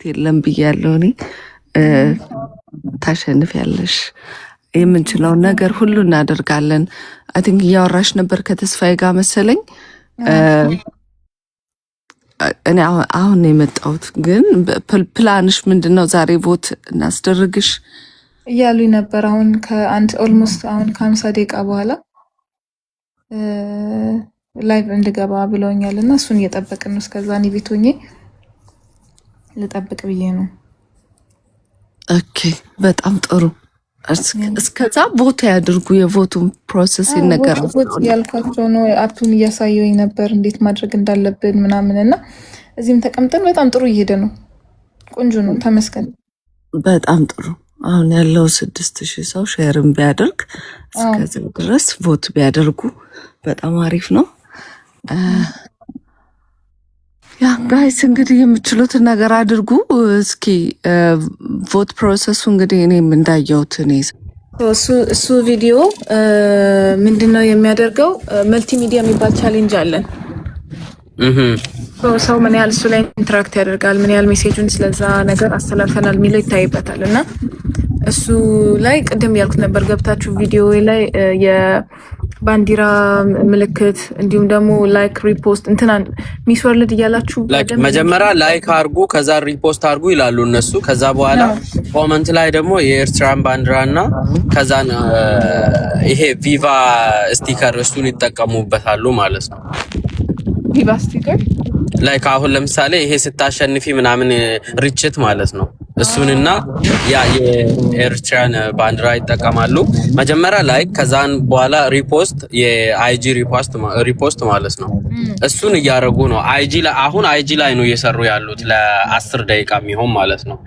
የለም ብያለሁ እኔ። ታሸንፊያለሽ። የምንችለውን ነገር ሁሉ እናደርጋለን። አይ ቲንክ እያወራሽ ነበር ከተስፋዬ ጋር መሰለኝ። እኔ አሁን ነው የመጣሁት፣ ግን ፕላንሽ ምንድን ነው? ዛሬ ቮት እናስደርግሽ እያሉኝ ነበር። አሁን ኦልሞስት አሁን ከ50 ደቂቃ በኋላ ላይቭ እንድገባ ብለውኛል እና እሱን እየጠበቅን ነው። እስከዛ እኔ ቤት ሆኜ ልጠብቅ ብዬ ነው። ኦኬ፣ በጣም ጥሩ። እስከዛ ቮት ያድርጉ። የቮቱን ፕሮሰስ ይነገራል ያልኳቸው ነው። አፑን እያሳየኝ ነበር እንዴት ማድረግ እንዳለብን ምናምን እና እዚህም ተቀምጠን በጣም ጥሩ እየሄደ ነው። ቆንጆ ነው። ተመስገን። በጣም ጥሩ። አሁን ያለው 6000 ሰው ሼርም ቢያደርግ እስከዚህ ድረስ ቮት ቢያደርጉ በጣም አሪፍ ነው። ያ ጋይስ እንግዲህ የምችሉትን ነገር አድርጉ። እስኪ ቮት ፕሮሰሱ እንግዲህ እኔም እንዳየሁት እሱ ቪዲዮ ምንድን ነው የሚያደርገው? መልቲሚዲያ የሚባል ቻሌንጅ አለን። ሰው ምን ያህል እሱ ላይ ኢንተራክት ያደርጋል፣ ምን ያህል ሜሴጁን ስለዛ ነገር አስተላልፈናል የሚለው ይታይበታል። እና እሱ ላይ ቅድም ያልኩት ነበር፣ ገብታችሁ ቪዲዮ ላይ የባንዲራ ምልክት እንዲሁም ደግሞ ላይክ ሪፖስት እንትናን ሚስወርልድ እያላችሁ መጀመሪያ ላይክ አርጉ፣ ከዛ ሪፖስት አርጉ ይላሉ እነሱ። ከዛ በኋላ ኮመንት ላይ ደግሞ የኤርትራን ባንዲራ እና ከዛን ይሄ ቪቫ ስቲከር እሱን ይጠቀሙበታሉ ማለት ነው። ቪቫ ስቲከር ላይክ አሁን ለምሳሌ ይሄ ስታሸንፊ ምናምን ሪችት ማለት ነው። እሱንና ያ የኤርትራን ባንዲራ ይጠቀማሉ። መጀመሪያ ላይክ ከዛን በኋላ ሪፖስት የአይጂ ሪፖስት ማለት ነው። እሱን እያደረጉ ነው። አሁን አይጂ ላይ ነው እየሰሩ ያሉት ለ10 ደቂቃ የሚሆን ማለት ነው።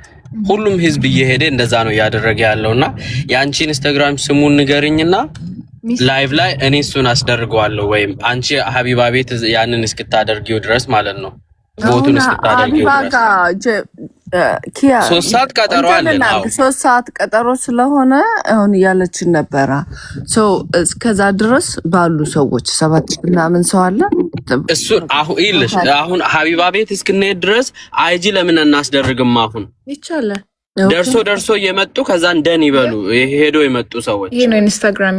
ሁሉም ህዝብ እየሄደ እንደዛ ነው እያደረገ ያለውና የአንቺ ኢንስታግራም ስሙን ንገሪኝና ላይቭ ላይ እኔ እሱን አስደርገዋለሁ። ወይም አንቺ ሀቢባ ቤት ያንን እስክታደርጊው ድረስ ማለት ነው። ቦቱን እስክታደርጊው ድረስ 3 ሰዓት ቀጠሮ አለን። 3 ሰዓት ቀጠሮ ስለሆነ አሁን እያለችን ነበረ። እስከዛ ድረስ ባሉ ሰዎች 7 ምናምን ሰው አለ። እሱ አሁን ሀቢባ ቤት እስክንሄድ ድረስ አይጂ ለምን እናስደርግም? አሁን ይቻላል። ደርሶ እየመጡ ከዛ እንደን ይበሉ ሄዶ የመጡ ሰዎች ይሄ ነው ኢንስታግራም።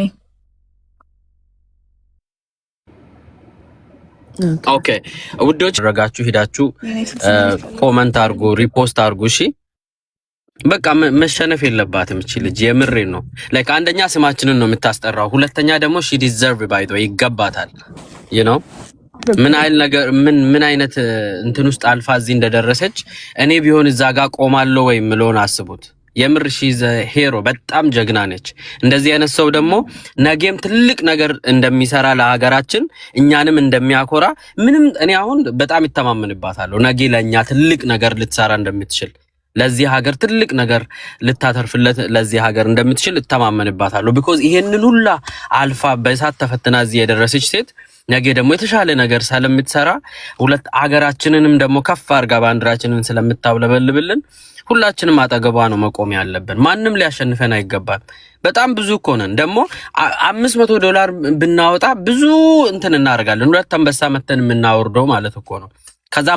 ኦኬ ውዶች ረጋችሁ ሄዳችሁ ኮመንት አርጉ፣ ሪፖስት አርጉ። እሺ በቃ መሸነፍ የለባትም እቺ ልጅ፣ የምሬ ነው። ላይክ አንደኛ ስማችንን ነው የምታስጠራው፣ ሁለተኛ ደግሞ ሺ ዲዘርቭ ባይ ዘ ወይ ይገባታል። ዩ ኖ ምን አይነት እንትን ውስጥ አልፋ እዚህ እንደደረሰች እኔ ቢሆን እዛ ጋር ቆማለሁ ወይ ምለውን አስቡት። የምር ሺዘ ሄሮ በጣም ጀግና ነች። እንደዚህ አይነት ሰው ደግሞ ነገም ትልቅ ነገር እንደሚሰራ ለሀገራችን እኛንም እንደሚያኮራ ምንም እኔ አሁን በጣም ይተማመንባታለሁ። ነገ ለኛ ትልቅ ነገር ልትሰራ እንደምትችል፣ ለዚህ ሀገር ትልቅ ነገር ልታተርፍለት ለዚህ ሀገር እንደምትችል እተማመንባታለሁ። ቢኮዝ ይሄንን ሁላ አልፋ በእሳት ተፈትና እዚህ የደረሰች ሴት ነገ ደግሞ የተሻለ ነገር ስለምትሰራ ሁለት ሀገራችንንም ደግሞ ከፍ አድርጋ ባንዲራችንን ስለምታውለበልብልን ሁላችንም አጠገቧ ነው መቆም ያለብን። ማንም ሊያሸንፈን አይገባም። በጣም ብዙ እኮ ነን። ደግሞ $500 ብናወጣ ብዙ እንትን እናደርጋለን። 2 አንበሳ መተን የምናወርደው ማለት እኮ ነው። ከዛ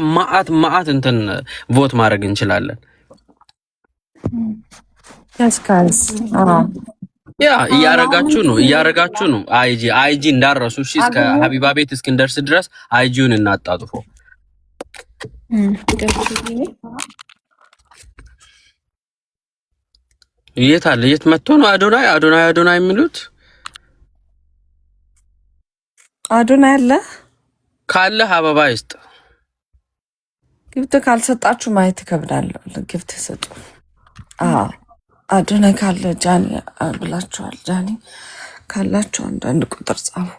ማአት እንትን ቮት ማድረግ እንችላለን። ያስካንስ ያ እያረጋችሁ ነው። አይጂ እንዳረሱ እሺ። እስከ ሀቢባ ቤት እስክንደርስ ድረስ አይጂውን እናጣጥፎ። የት መጥቶ ነው አዶናይ የሚሉት? አዶናይ አለ ካለ አበባ ይስጥ። ግፍት ካልሰጣችሁ ማየት ይከብዳል። ግፍት ሰጡ። አዶናይ ካለ ጃኒ ብላችኋል። ጃኒ ካላችሁ አንዳንድ ቁጥር ጻፉ።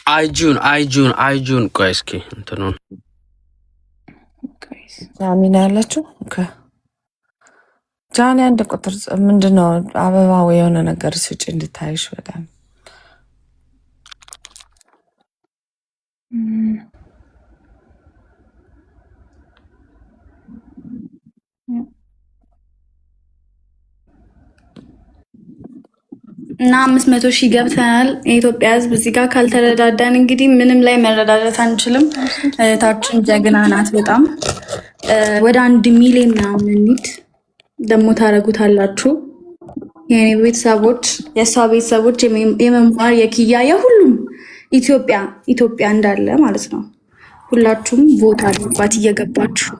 አይጁን ቆይ እስኪ እንትኑን ጃሚና ያላችሁ ጃኒ አንድ ቁጥር ምንድነው? አበባ ወይ የሆነ ነገር ስጭ እንድታይሽ በጣም እና 500,000 ገብተናል። የኢትዮጵያ ሕዝብ እዚህ ጋር ካልተረዳዳን እንግዲህ ምንም ላይ መረዳዳት አንችልም። እህታችን ጀግና ናት በጣም ወደ 1 ሚሊዮን ምናምን እንሂድ ደግሞ ታረጉታላችሁ። የኔ ቤተሰቦች፣ የእሷ ቤተሰቦች፣ የመማር የኪያ የሁሉም ኢትዮጵያ እንዳለ ማለት ነው። ሁላችሁም ቮት አድርጓት እየገባችሁ።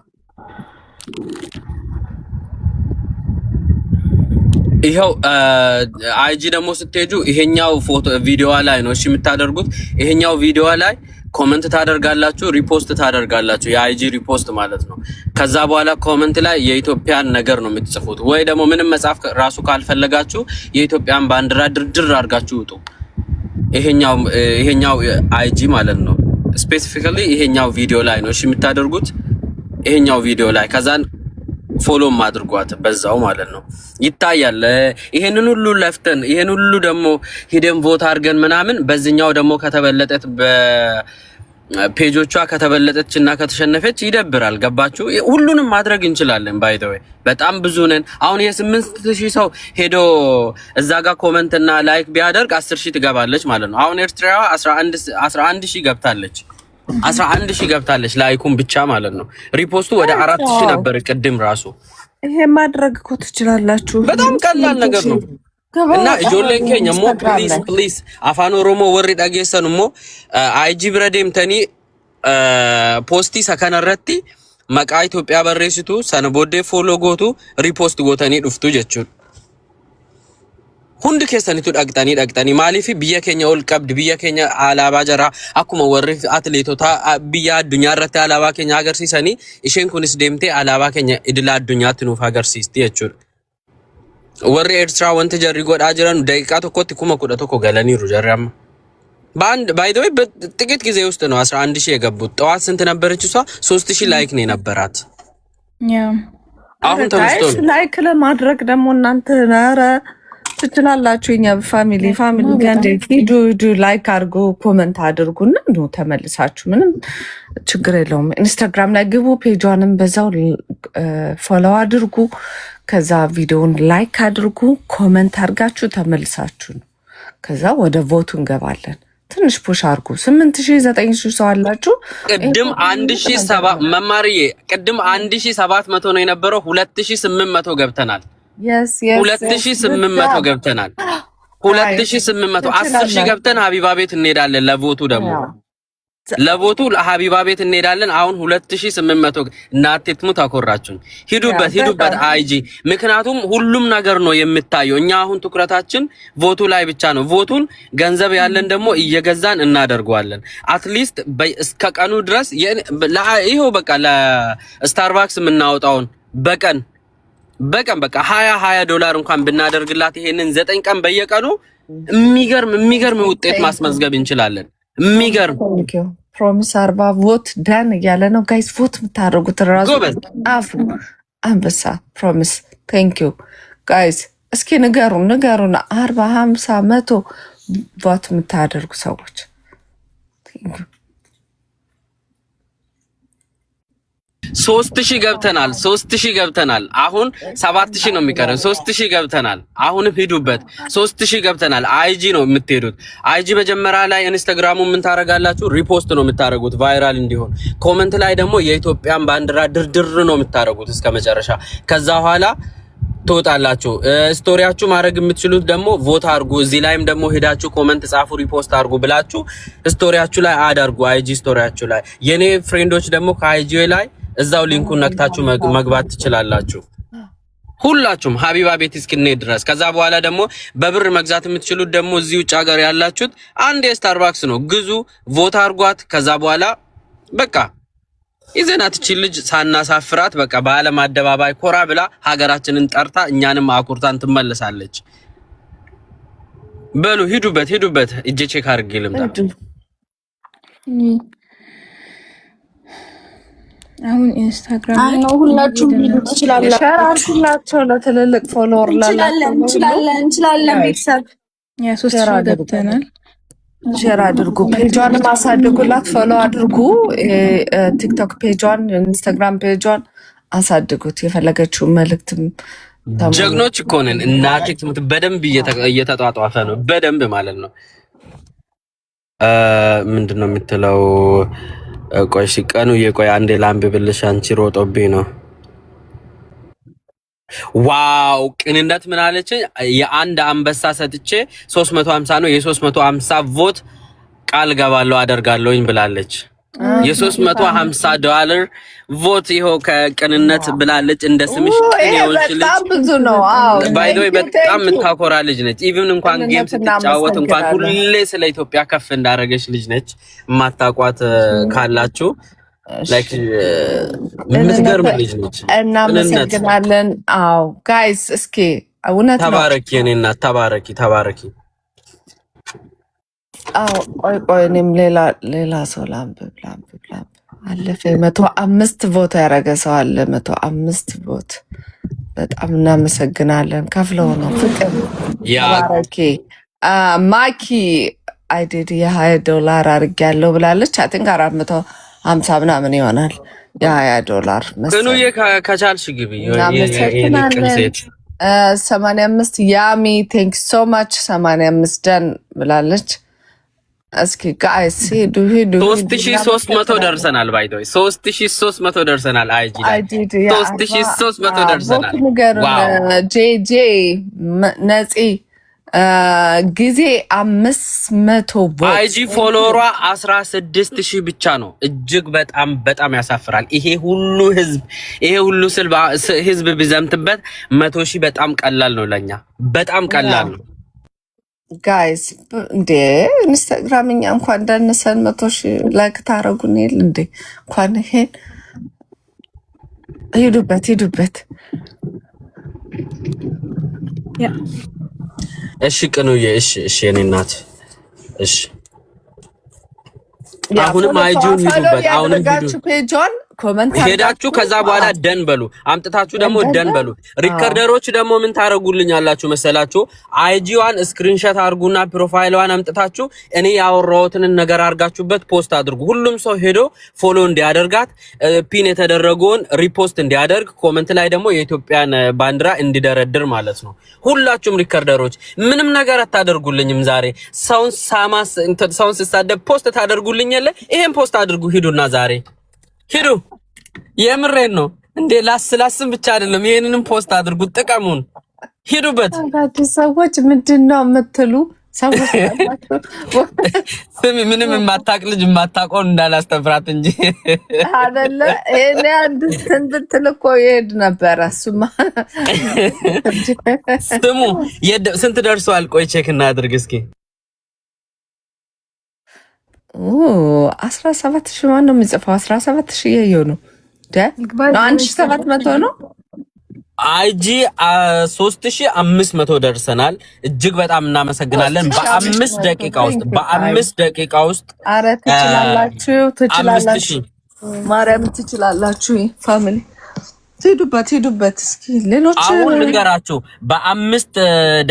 ይኸው አይጂ ደግሞ ስትሄዱ ይሄኛው ፎቶ ቪዲዮ ላይ ነው እሺ የምታደርጉት። ይሄኛው ቪዲዮ ላይ ኮመንት ታደርጋላችሁ፣ ሪፖስት ታደርጋላችሁ። የአይጂ ሪፖስት ማለት ነው። ከዛ በኋላ ኮመንት ላይ የኢትዮጵያን ነገር ነው የምትጽፉት። ወይ ደግሞ ምንም መጻፍ ራሱ ካልፈለጋችሁ የኢትዮጵያን ባንዲራ ድርድር አድርጋችሁ ውጡ። ይሄኛው አይጂ ማለት ነው። ስፔሲፊካሊ ይሄኛው ቪዲዮ ላይ ነው እሺ የምታደርጉት። ይሄኛው ቪዲዮ ላይ ከዛን ፎሎም አድርጓት በዛው ማለት ነው። ይታያል። ይሄንን ሁሉ ለፍተን ይሄን ሁሉ ደግሞ ሂደን ቮት አድርገን ምናምን በዚህኛው ደግሞ ከተበለጠት በፔጆቿ ከተበለጠችና ከተሸነፈች ይደብራል። ገባችሁ? ሁሉንም ማድረግ እንችላለን። ባይ ዘ ወይ በጣም ብዙ ነን። አሁን የ8000 ሰው ሄዶ እዛ ጋር ኮመንትና ላይክ ቢያደርግ 10000 ትገባለች ማለት ነው። አሁን ኤርትራዋ 11000 ገብታለች። 11000 ገብታለች ላይኩን ብቻ ማለት ነው። ሪፖስቱ ወደ 4000 ነበር ቅድም ራሱ። ይሄ ማድረግ እኮ ትችላላችሁ። በጣም ቀላል ነገር ነው። እና ጆሌን ኬኛ ሞ ፕሊዝ አፋን ኦሮሞ ወሪ ዳጌሰን ሞ አይጂ ብረዴምተኒ ፖስቲ ሰከነረቲ መቃ ኢትዮጵያ በሬሲቱ ሰነቦዴ ፎሎ ጎቱ ሪፖስት ጎተኒ ዱፍቱ ጀቹን ሁንድ keessanitu dhaqxanii maaliif biyya keenya ol qabdi biyya keenya alaabaa jara akkuma warri atleetota biyya addunyaa irratti alaabaa keenya agarsiisanii isheen kunis deemtee alaabaa keenya idila addunyaatti nuuf agarsiisti jechuudha. Warri Eertiraa wanti jarri godhaa jiran daqiiqaa tokkotti 11,000 galaniiru jarri amma. ባይ ዘ ወይ ጥቂት ጊዜ ውስጥ ነው 11000 የገቡት። ጠዋት ስንት ነበረች እሷ? 3000 ላይክ ነው የነበራት። አሁን ተመስቶ ላይክ ለማድረግ ደግሞ እናንተ ኧረ ትችላላችሁ። የኛ ፋሚሊ ጋር ሂዱ ላይክ አድርጉ፣ ኮመንት አድርጉና ነው ተመልሳችሁ፣ ምንም ችግር የለውም። ኢንስታግራም ላይ ግቡ፣ ፔጇንም በዛው ፎሎው አድርጉ። ከዛ ቪዲዮውን ላይክ አድርጉ፣ ኮመንት አድርጋችሁ ተመልሳችሁ ነው። ከዛ ወደ ቮቱ እንገባለን። ትንሽ ፑሽ አድርጉ። 8000 9000 ሰው አላችሁ። ቅድም 1700 መማርዬ፣ ቅድም 1700 ነው የነበረው። 2800 ገብተናል። 2800 ገብተናል። 2800 10000 ገብተን ሀቢባ ቤት እንሄዳለን። ለቮቱ ደግሞ ለቮቱ ሀቢባ ቤት እንሄዳለን። አሁን 2800 እናቴትሙ ታኮራችሁን። ሂዱበት አይጂ። ምክንያቱም ሁሉም ነገር ነው የምታየው። እኛ አሁን ትኩረታችን ቮቱ ላይ ብቻ ነው። ቮቱን ገንዘብ ያለን ደግሞ እየገዛን እናደርገዋለን። አትሊስት እስከ ቀኑ ድረስ ይሄው በቃ ለስታርባክስ የምናወጣውን በቀን በቃ 20 ዶላር እንኳን ብናደርግላት ይሄንን 9 ቀን በየቀኑ የሚገርም ውጤት ማስመዝገብ እንችላለን። የሚገርም ፕሮሚስ 40 ቮት ዳን እያለ ነው ጋይስ። ቮት የምታደርጉት ራሱ አፉ አንበሳ ፕሮሚስ። ቴንክ ዩ ጋይስ። እስኪ ንገሩን 40 50 100 ቮት የምታደርጉ ሰዎች 3000 ገብተናል። 3000 ገብተናል። አሁን 7000 ነው የሚቀረን። 3000 ገብተናል። አሁንም ሂዱበት። 3000 ገብተናል። አይጂ ነው የምትሄዱት። አይጂ መጀመሪያ ላይ ኢንስታግራሙ ምን ታረጋላችሁ? ሪፖስት ነው የምታረጉት ቫይራል እንዲሆን። ኮመንት ላይ ደግሞ የኢትዮጵያን ባንዲራ ድርድር ነው የምታረጉት እስከ መጨረሻ። ከዛ በኋላ ትወጣላችሁ። ስቶሪያችሁ ማድረግ የምትችሉት ደግሞ ቮት አድርጉ። እዚህ ላይም ደግሞ ሄዳችሁ ኮመንት ጻፉ፣ ሪፖስት አድርጉ ብላችሁ ስቶሪያችሁ ላይ አድርጉ። አይጂ ስቶሪያችሁ ላይ የኔ ፍሬንዶች ደግሞ ከአይጂ ላይ እዛው ሊንኩን ነክታችሁ መግባት ትችላላችሁ። ሁላችሁም ሀቢባ ቤት እስክንሄድ ድረስ። ከዛ በኋላ ደግሞ በብር መግዛት የምትችሉት ደግሞ እዚህ ውጭ ሀገር ያላችሁት አንድ የስታርባክስ ነው ግዙ፣ ቮት አድርጓት። ከዛ በኋላ በቃ ይዘናት እቺ ልጅ ሳናሳፍራት በቃ በዓለም አደባባይ ኮራ ብላ ሀገራችንን ጠርታ እኛንም አኩርታን ትመለሳለች። በሉ ሂዱበት። እጄ ቼክ አድርጌ ልምጣ። አሁን ኢንስታግራም ነው ሁላችሁም ሊሉ ትችላላችሁ። ሼር አድርጉላቸው ለትልልቅ ፎሎወር እንችላለን። ቤተሰብ ሶስት ገብተናል። ሼር አድርጉ፣ ፔጇን አሳድጉላት፣ ፎሎ አድርጉ። ቲክቶክ ፔጇን፣ ኢንስታግራም ፔጇን አሳድጉት። የፈለገችው መልእክትም ጀግኖች እኮ ነን። እናቴ ትሙት በደንብ እየተጧጧፈ ነው በደንብ ማለት ነው። ምንድነው የምትለው? ቆይ ሲቀኑ የቆይ አንዴ ላንብብልሽ። አንቺ ሮጦብኝ ነው። ዋው ቅንነት ምን አለች? የአንድ አንበሳ ሰጥቼ 350 ነው የ350 ቮት ቃል ገባለሁ አደርጋለሁኝ ብላለች። $350 ቮት ይኸው ከቅንነት ብላለች። እንደ ስምሽ ቅን ይሆንሽ ልጅ ብዙ ነው። አዎ ባይ ዘ ወይ በጣም የምታኮራ ልጅ ነች። ኢቭን እንኳን ጌም ስትጫወት እንኳን ሁሌ ስለ ኢትዮጵያ ከፍ እንዳደረገች ልጅ ነች። የማታውቋት ካላችሁ ላይክ የምትገርም ልጅ ነች። እናመሰግናለን። አዎ ጋይስ እስኪ እውነት ነው። ተባረኪ የኔ እናት ተባረኪ። አዎ ቆይ እኔም ሌላ ሰው ላንብብ አለፈ። 105 ቮት ያደረገ ሰው አለ። 105 ቮት በጣም እናመሰግናለን። ከፍለው ነው ፍቅር ተባረኪ። ማኪ አይዲድ $20 አድርጌያለሁ ብላለች። አይ ቲንክ 450 ምናምን ይሆናል። $20 ቅኑዬ ከቻልሽ ግቢ። እናመሰግናለን። 85 ያሚ ቴንክ ሶ ማች 85 ደን ብላለች። እስኪ ጋይስ ሂዱ 3300 ደርሰናል። ባይ ዘ ወይ 3300 ደርሰናል። አይጂ 3300 ደርሰናል። ጄጄ ነፂ ጊዜ 500 ቮት አይጂ ፎሎወሯ 16000 ብቻ ነው። እጅግ በጣም ያሳፍራል። ይሄ ሁሉ ህዝብ ቢዘምትበት 100,000 በጣም ቀላል ነው ለኛ በጣም ቀላል ነው። ጋይስ እንዴ ኢንስታግራም እኛ እንኳን እንዳነሰን 100,000 ላይክ ታረጉን ይል እንዴ እንኳን ይሄን ሂዱበት። እሺ ቅኑዬ እሺ የኔ እናት እሺ። አሁንም አይጂውን ሂዱበት። አሁንም ሂዱ ሄዳችሁ ከዛ በኋላ ደን በሉ። አምጥታችሁ ደግሞ ደን በሉ። ሪከርደሮች ደግሞ ምን ታረጉልኛላችሁ መሰላችሁ? አይጂዋን ስክሪንሾት አድርጉና ፕሮፋይሏን አምጥታችሁ እኔ ያወራሁትን ነገር አድርጋችሁበት ፖስት አድርጉ። ሁሉም ሰው ሄዶ ፎሎ እንዲያደርጋት ፒን የተደረገውን ሪፖስት እንዲያደርግ ኮሜንት ላይ ደግሞ የኢትዮጵያን ባንዲራ እንዲደረድር ማለት ነው። ሁላችሁም ሪከርደሮች ምንም ነገር አታደርጉልኝም። ዛሬ ሰውን ሲሳደብ ፖስት ታደርጉልኝ የለ ይሄን ፖስት አድርጉ። ሂዱና ዛሬ ሂዱ። የምሬን ነው እንዴ ላስላስም ብቻ አይደለም። ይሄንንም ፖስት አድርጉት። ጥቀሙን። ሂዱበት። ሰዎች ምንድነው የምትሉ ሰዎች ስሚ ምንም የማታውቅ ልጅ የማታውቀውን እንዳላስተምራት እንጂ አይደለ። እኔ አንድ ብትል እኮ ይሄድ ነበረ። እሱማ ስሙ ስንት ደርሷል? ቆይ ቼክ እናድርግ እስኪ። 17,000 ማን ነው የሚጽፈው? 17,000 የየው ነው 1700 ነው። አይጂ 3500 ደርሰናል። እጅግ በጣም እናመሰግናለን። በ5 ደቂቃ ውስጥ አረ ትችላላችሁ። ማርያም ትችላላችሁ። ፋሚሊ ሂዱበት። እስኪ ሌሎች አሁን ልንገራችሁ። በ5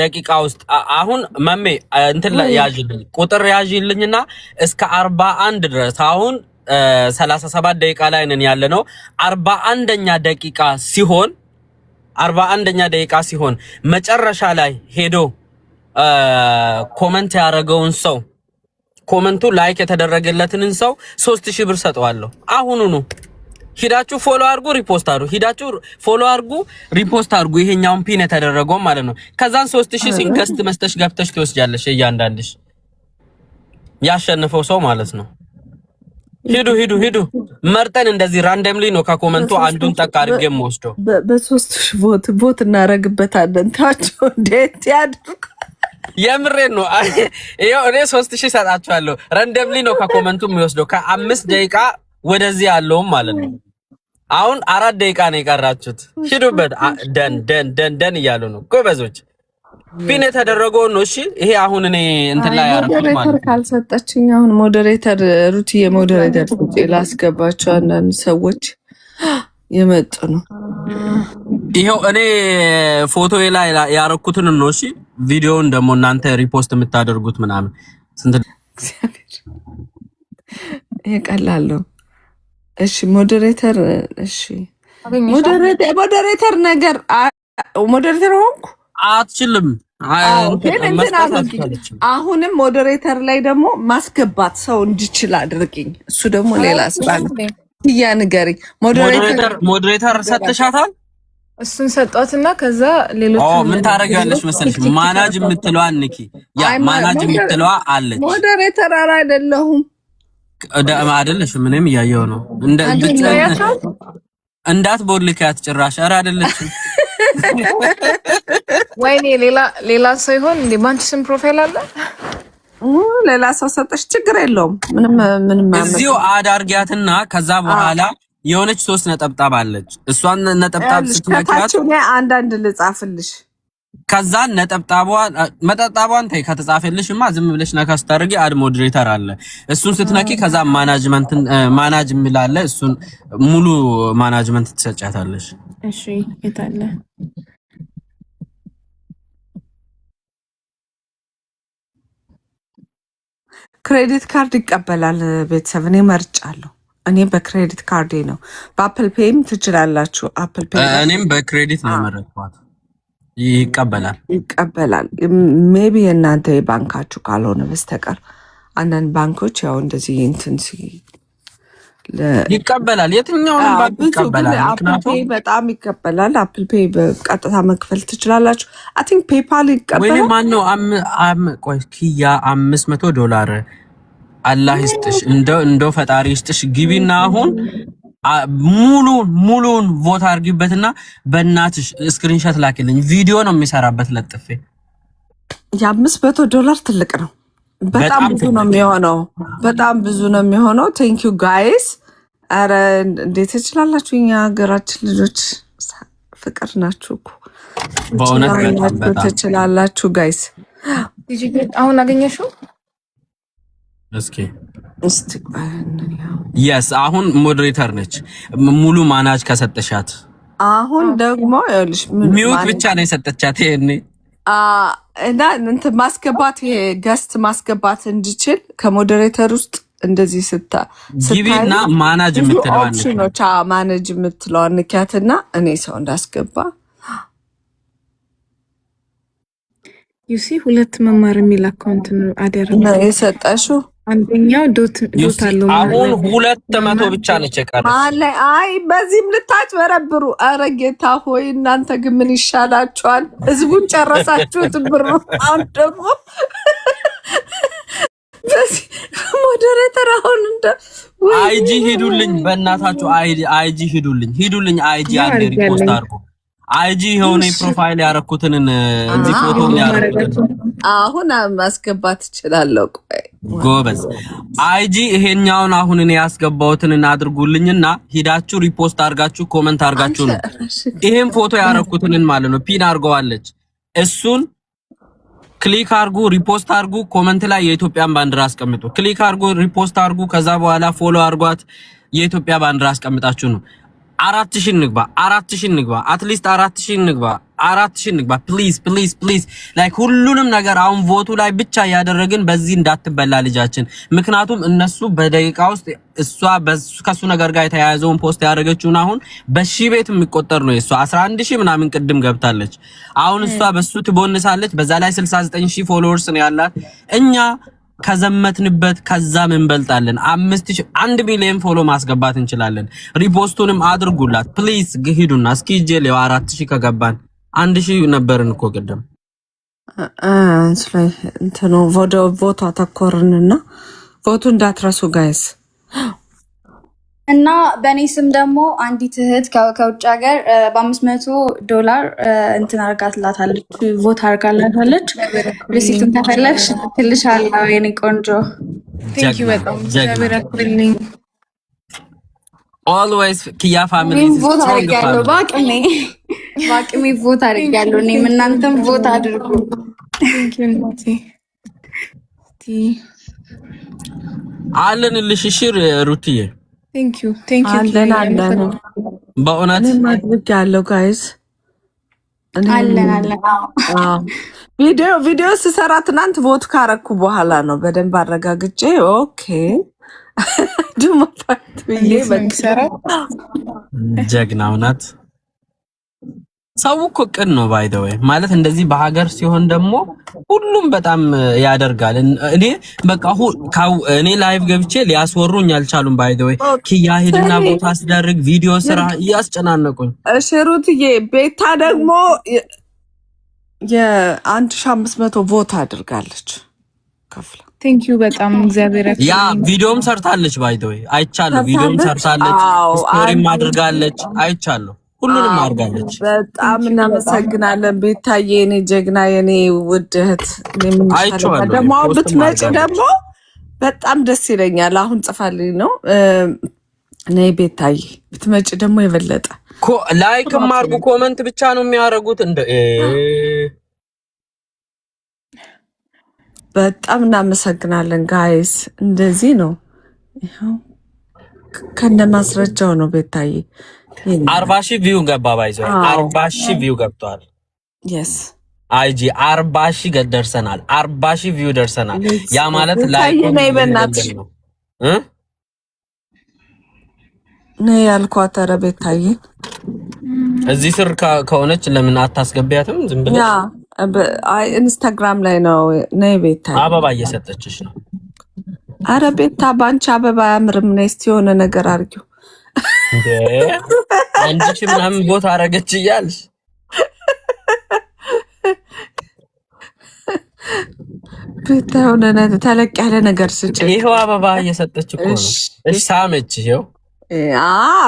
ደቂቃ ውስጥ አሁን መሜ እንትን ያዥልኝ ቁጥር ያዥልኝና እስከ 41 ድረስ አሁን 37 ደቂቃ ላይ ነን ያለነው። 41ኛ ደቂቃ ሲሆን መጨረሻ ላይ ሄዶ ኮሜንት ያደረገውን ሰው ኮሜንቱ ላይክ የተደረገለትን ሰው 3000 ብር ሰጠዋለሁ። አሁኑኑ ሂዳችሁ ፎሎ አድርጉ፣ ሪፖስት አድርጉ። ሂዳችሁ ፎሎ አድርጉ፣ ሪፖስት አድርጉ። ይሄኛውን ፒን የተደረገው ማለት ነው። ከዛን 3000 ሲን ገስት መስተሽ ገብተሽ ትወስጃለሽ። እያንዳንድሽ ያሸነፈው ሰው ማለት ነው። ሂዱ መርጠን እንደዚህ ራንደምሊ ነው ከኮመንቱ አንዱን ጠቅ አድርጌም ወስዶ በ3000 ቮት እናረግበታለን። ታቸው እንዴት ያድርጉ? የምሬን ነው። ይሄው እኔ 3000 ሰጣችኋለሁ። ራንደምሊ ነው ከኮመንቱ የሚወስደው። ከ5 ደቂቃ ወደዚህ ያለውም ማለት ነው። አሁን 4 ደቂቃ ነው የቀራችሁት። ሂዱበት። ደን እያሉ ነው ጎበዞች። ፒን የተደረገው ነው። እሺ ይሄ አሁን እኔ እንትን ላይ ያረኩት ማለት ነው። ካልሰጠችኝ አሁን ሞዴሬተር ሩቲዬ ሞዴሬተር ላስገባቸው። አንዳንድ ሰዎች የመጡ ነው። ይሄው እኔ ፎቶዬ ላይ ያረኩትን ነው። እሺ ቪዲዮውን ደግሞ እናንተ ሪፖስት የምታደርጉት ምናምን ስንት ይሄ ቀላል ነው። እሺ ሞዴሬተር ነገር ሞዴሬተር ሆንኩ አትችልም። አሁንም ሞዴሬተር ላይ ደግሞ ማስገባት ሰው እንዲችል አድርጊኝ። እሱ ደግሞ ሌላ ስባል ያ ንገሪኝ። ሞዴሬተር ሰጥሻታል? እሱን ሰጧትና ከዛ ሌሎች ምን ታደርጊያለሽ መሰለሽ? ማናጅ የምትለዋ ንኪ። ያ ማናጅ የምትለዋ አለች። ሞዴሬተር አይደለሁም አይደለሽ? ምንም እያየው ነው እንዳት ቦልካት ጭራሽ ኧረ አይደለችም። ወይኔ ሌላ ሰው ይሆን እንዴ? ባንቺ ስም ፕሮፋይል አለ? ሌላ ሰው ሰጠሽ? ችግር የለውም። ምንም እዚሁ አዳርጊያትና ከዛ በኋላ የሆነች 3 ነጠብጣብ አለች። እሷን ነጠብጣብ ስትነካት አንዳንድ ልጻፍልሽ። ከዛ መጠጣቧን ታይ ከተጻፈልሽማ ዝም ብለሽ ነካ ስታደርጊ አድ ሞዴሬተር አለ። እሱን ስትነኪ ከዛ ማናጅ የሚላለ እሱን ሙሉ ማናጅመንት ትሰጫታለሽ። እሺ የታለ? ክሬዲት ካርድ ይቀበላል ቤተሰብ። እኔ መርጫለሁ። እኔ በክሬዲት ካርዴ ነው። በአፕል ፔይም ትችላላችሁ። አፕል ፔይ እኔም በክሬዲት ነው መረጥኳት። ይቀበላል። ሜቢ እናንተ የባንካችሁ ካልሆነ በስተቀር አንዳንድ ባንኮች ያው እንደዚህ እንትን ይቀበላል። የትኛውንም ባንክ ይቀበላል። ምክንያቱም በጣም ይቀበላል። አፕል ፔይ በቀጥታ መክፈል ትችላላችሁ። አይ ቲንክ ፔፓል ይቀበላል። ወይ ማን ነው ቆይ ኪያ $500 አላህ ይስጥሽ፣ እንደው ፈጣሪ ይስጥሽ። ግቢና አሁን ሙሉን ቮት አድርጊበትና በእናትሽ ስክሪንሾት ላኪልኝ። ቪዲዮ ነው የሚሰራበት ለጥፌ። $500 ትልቅ ነው። በጣም ብዙ ነው የሚሆነው። በጣም ብዙ ነው የሚሆነው። ቴንክ ዩ ጋይስ። አረ እንዴት ትችላላችሁ? እኛ ሀገራችን ልጆች ፍቅር ናችሁ እኮ በእውነት ትችላላችሁ ጋይስ። አሁን አገኘሽው? እስኪ የስ አሁን ሞዴሬተር ነች። ሙሉ ማናጅ ከሰጠሻት አሁን ደግሞ ይኸውልሽ ሚውት ብቻ ነው የሰጠቻት። ይሄኔ እና እንትን ማስገባት ይሄ ገስት ማስገባት እንዲችል ከሞዴሬተር ውስጥ እንደዚህ ግቢና ማናጅ የምትለዋን ማናጅ የምትለዋን ንኪያትና እኔ ሰው እንዳስገባ ዩሲ 2 መማር የሚል አካውንት ነው አደረገ የሰጠሽው። አንደኛው ዶት አለው። አሁን 200 ብቻ ነች የቀረች። አይ በዚህም ልታጭበረብሩ። ኧረ ጌታ ሆይ እናንተ ግን ምን ይሻላችኋል? ህዝቡን ጨረሳችሁት ብሩ። አሁን ደግሞ በዚህ ሞዴሬተር አሁን እንደ አይጂ ሂዱልኝ፣ በእናታችሁ አይጂ ሂዱልኝ። አይጂ አንዴ ሪፖስት አድርጉ። አይጂ የሆነ ፕሮፋይል ያረኩትን እዚህ ፎቶ ያረኩትን አሁን ማስገባት እችላለሁ። ቆይ ጎበዝ አይጂ ይሄኛውን አሁን እኔ ያስገባሁትን አድርጉልኝና ሂዳችሁ ሪፖስት አድርጋችሁ ኮሜንት አድርጋችሁ ነው ይሄን ፎቶ ያረኩትን ማለት ነው። ፒን አድርገዋለች። እሱን ክሊክ አድርጉ፣ ሪፖስት አድርጉ። ኮሜንት ላይ የኢትዮጵያን ባንዲራ አስቀምጡ። ክሊክ አድርጉ፣ ሪፖስት አድርጉ። ከዛ በኋላ ፎሎ አድርጓት። የኢትዮጵያ ባንዲራ አስቀምጣችሁ ነው 4000 ንግባ። አትሊስት 4000 ንግባ። ፕሊዝ ላይክ ሁሉንም ነገር አሁን ቮቱ ላይ ብቻ ያደረግን በዚህ እንዳትበላ ልጃችን። ምክንያቱም እነሱ በደቂቃ ውስጥ እሷ ከሱ ነገር ጋር የተያያዘውን ፖስት ያደረገችውን አሁን በሺህ ቤት የሚቆጠር ነው። እሷ 11000 ምናምን ቅድም ገብታለች። አሁን እሷ በሱ ትቦንሳለች። በዛ ላይ 69000 ፎሎወርስ ነው ያላት። እኛ ከዘመትንበት ከዛም እንበልጣለን። 1 ሚሊዮን ፎሎ ማስገባት እንችላለን። ሪፖስቱንም አድርጉላት ፕሊዝ። ሂዱና እስኪ ጄል 4000 ከገባን 1000 ነበርን እኮ ቅድም። ስለዚህ እንትኑ ቮቶ አተኮርንና ቮቱ እንዳትረሱ ጋይስ። እና በእኔ ስም ደግሞ አንዲት እህት ከውጭ ሀገር $500 እንትን አርጋትላታለች፣ ቮት አርጋላታለች። ሪሲቱን ተፈለግሽ ትልሻለሁ የኔ ቆንጆ። ቴንክ ዩ በጣም እግዚአብሔር ያክብርልኝ። ኦልዌይስ ኪያ ፋሚሊ ቮት አርጋለሁ። ባቅሜ ቮት አርጋለሁ። እኔም እናንተም ቮት አድርጉ። ቴንክ ዩ ናቲ አለንልሽ። እሺ ሩትዬ ቴንክ ዩ አለን በእውነት ማድረግ ያለው ጋይስ አለን። ቪዲዮ ስሰራ ትናንት ቮት ካረኩ በኋላ ነው በደንብ አረጋግጬ ኦኬ ድሞታት ብዬ ጀግናው ናት። ሰው እኮ ቅን ነው ባይ ዘ ወይ ማለት እንደዚህ በሀገር ሲሆን ደግሞ ሁሉም በጣም ያደርጋል። እኔ በቃ እኔ ላይቭ ገብቼ ሊያስወሩኝ አልቻሉም። ባይ ዘ ወይ ኪያ ሄድና ቦታ አስደርግ ቪዲዮ ስራ እያስጨናነቁኝ። እሺ ሩትዬ ቤታ ደግሞ የ1500 ቮት አድርጋለች ከፍላ። ቴንክ ዩ በጣም እግዚአብሔር ያክብር። ያ ቪዲዮም ሰርታለች ባይ ዘ ወይ አይቻለሁ። ቪዲዮም ሰርታለች፣ ስቶሪም አድርጋለች አይቻለሁ። ሁሉንም አድርጋለች። በጣም እናመሰግናለን ቤታዬ፣ የኔ ጀግና፣ የኔ ውድ እህት። ደግሞ ብትመጪ ደግሞ በጣም ደስ ይለኛል። አሁን ጽፋልኝ ነው ነይ ቤታዬ፣ ብትመጪ ደግሞ የበለጠ ላይክም አድርጉ። ኮመንት ብቻ ነው የሚያደርጉት እንደ በጣም እናመሰግናለን ጋይስ። እንደዚህ ነው፣ ይኸው ከነ ማስረጃው ነው ቤታዬ። 40,000 ቪው ገባ ባይዘው 40,000 ቪው ገብቷል። yes አይጂ 40,000 ደርሰናል። 40,000 ቪው ደርሰናል። ያ ማለት ላይክ ነይ በእናትሽ ነይ ያልኳት። ኧረ ቤታዬ እዚህ ስር ከሆነች ለምን አታስገቢያትም? ዝም ብለሽ አይ ኢንስታግራም ላይ ነው። ነይ ቤታዬ፣ አበባ እየሰጠችሽ ነው። ኧረ ቤታ ባንቺ አበባ አያምርም። ነይ እስቲ የሆነ ነገር አድርጊው። አንቺ ምናምን ቦታ አረገች እያልሽ ቤታ የሆነ ተለቅ ያለ ነገር ስጭ። ይሄው አበባ እየሰጠች እኮ ነው። እሺ ሳመች። ይሄው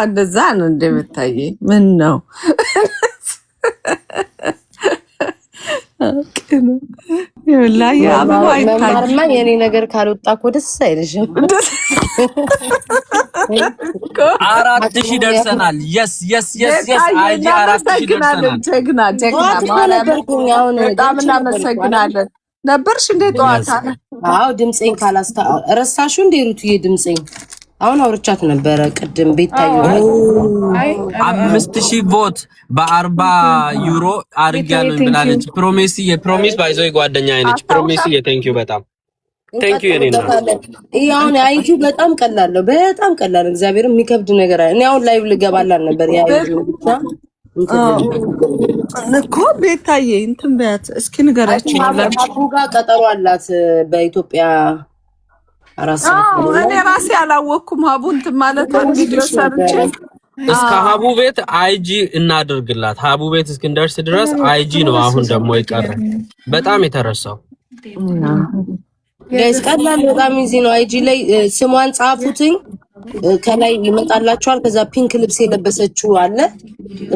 እንደዛ ነው እንደ ቤታዬ። ምን ነው ላይ አበባ አይታይም። የኔ ነገር ካልወጣ እኮ ደስ አይልሽም። 4,000 ደርሰናል። የስ አይጂ 4,000 ደርሰናል። ጀግና በጣም እናመሰግናለን። ነበርሽ እንዴ ጠዋታ? አዎ ድምጼን ረሳሽው እንዴ ሩትዬ? ድምጼን አሁን አውርቻት ነበረ ቅድም። ቤታዬ 5,000 ቮት በ40 ዩሮ አድርጋለሁ ብላለች። ፕሮሚስ ባይዘው ጓደኛ አይነች። ፕሮሚስ ቴንክ ዩ በጣም ቴንክ ዩ። የኔ ነው አሁን አይጂ በጣም ቀላል ነው፣ በጣም ቀላል። እግዚአብሔር የሚከብድ ነገር እኔ አሁን ላይቭ ልገባላል ነበር ያ አይጂ ብቻ እኮ ቤታዬ እንትን በያት እስኪ ንገራችሁ። አቡ ጋር ቀጠሮ አላት በኢትዮጵያ እኔ ራሴ አላወቅኩም። ሀቡ እንትን ማለት ቪዲዮ ሰርቼ እስከ ሀቡ ቤት አይጂ እናድርግላት። ሀቡ ቤት እስክንደርስ ድረስ አይጂ ነው አሁን ደግሞ የቀረ በጣም የተረሳው። ጋይስ ቀላል በጣም ኢዚ ነው። አይጂ ላይ ስሟን ጻፉትኝ ከላይ ይመጣላችኋል። ከዛ ፒንክ ልብስ የለበሰችው አለ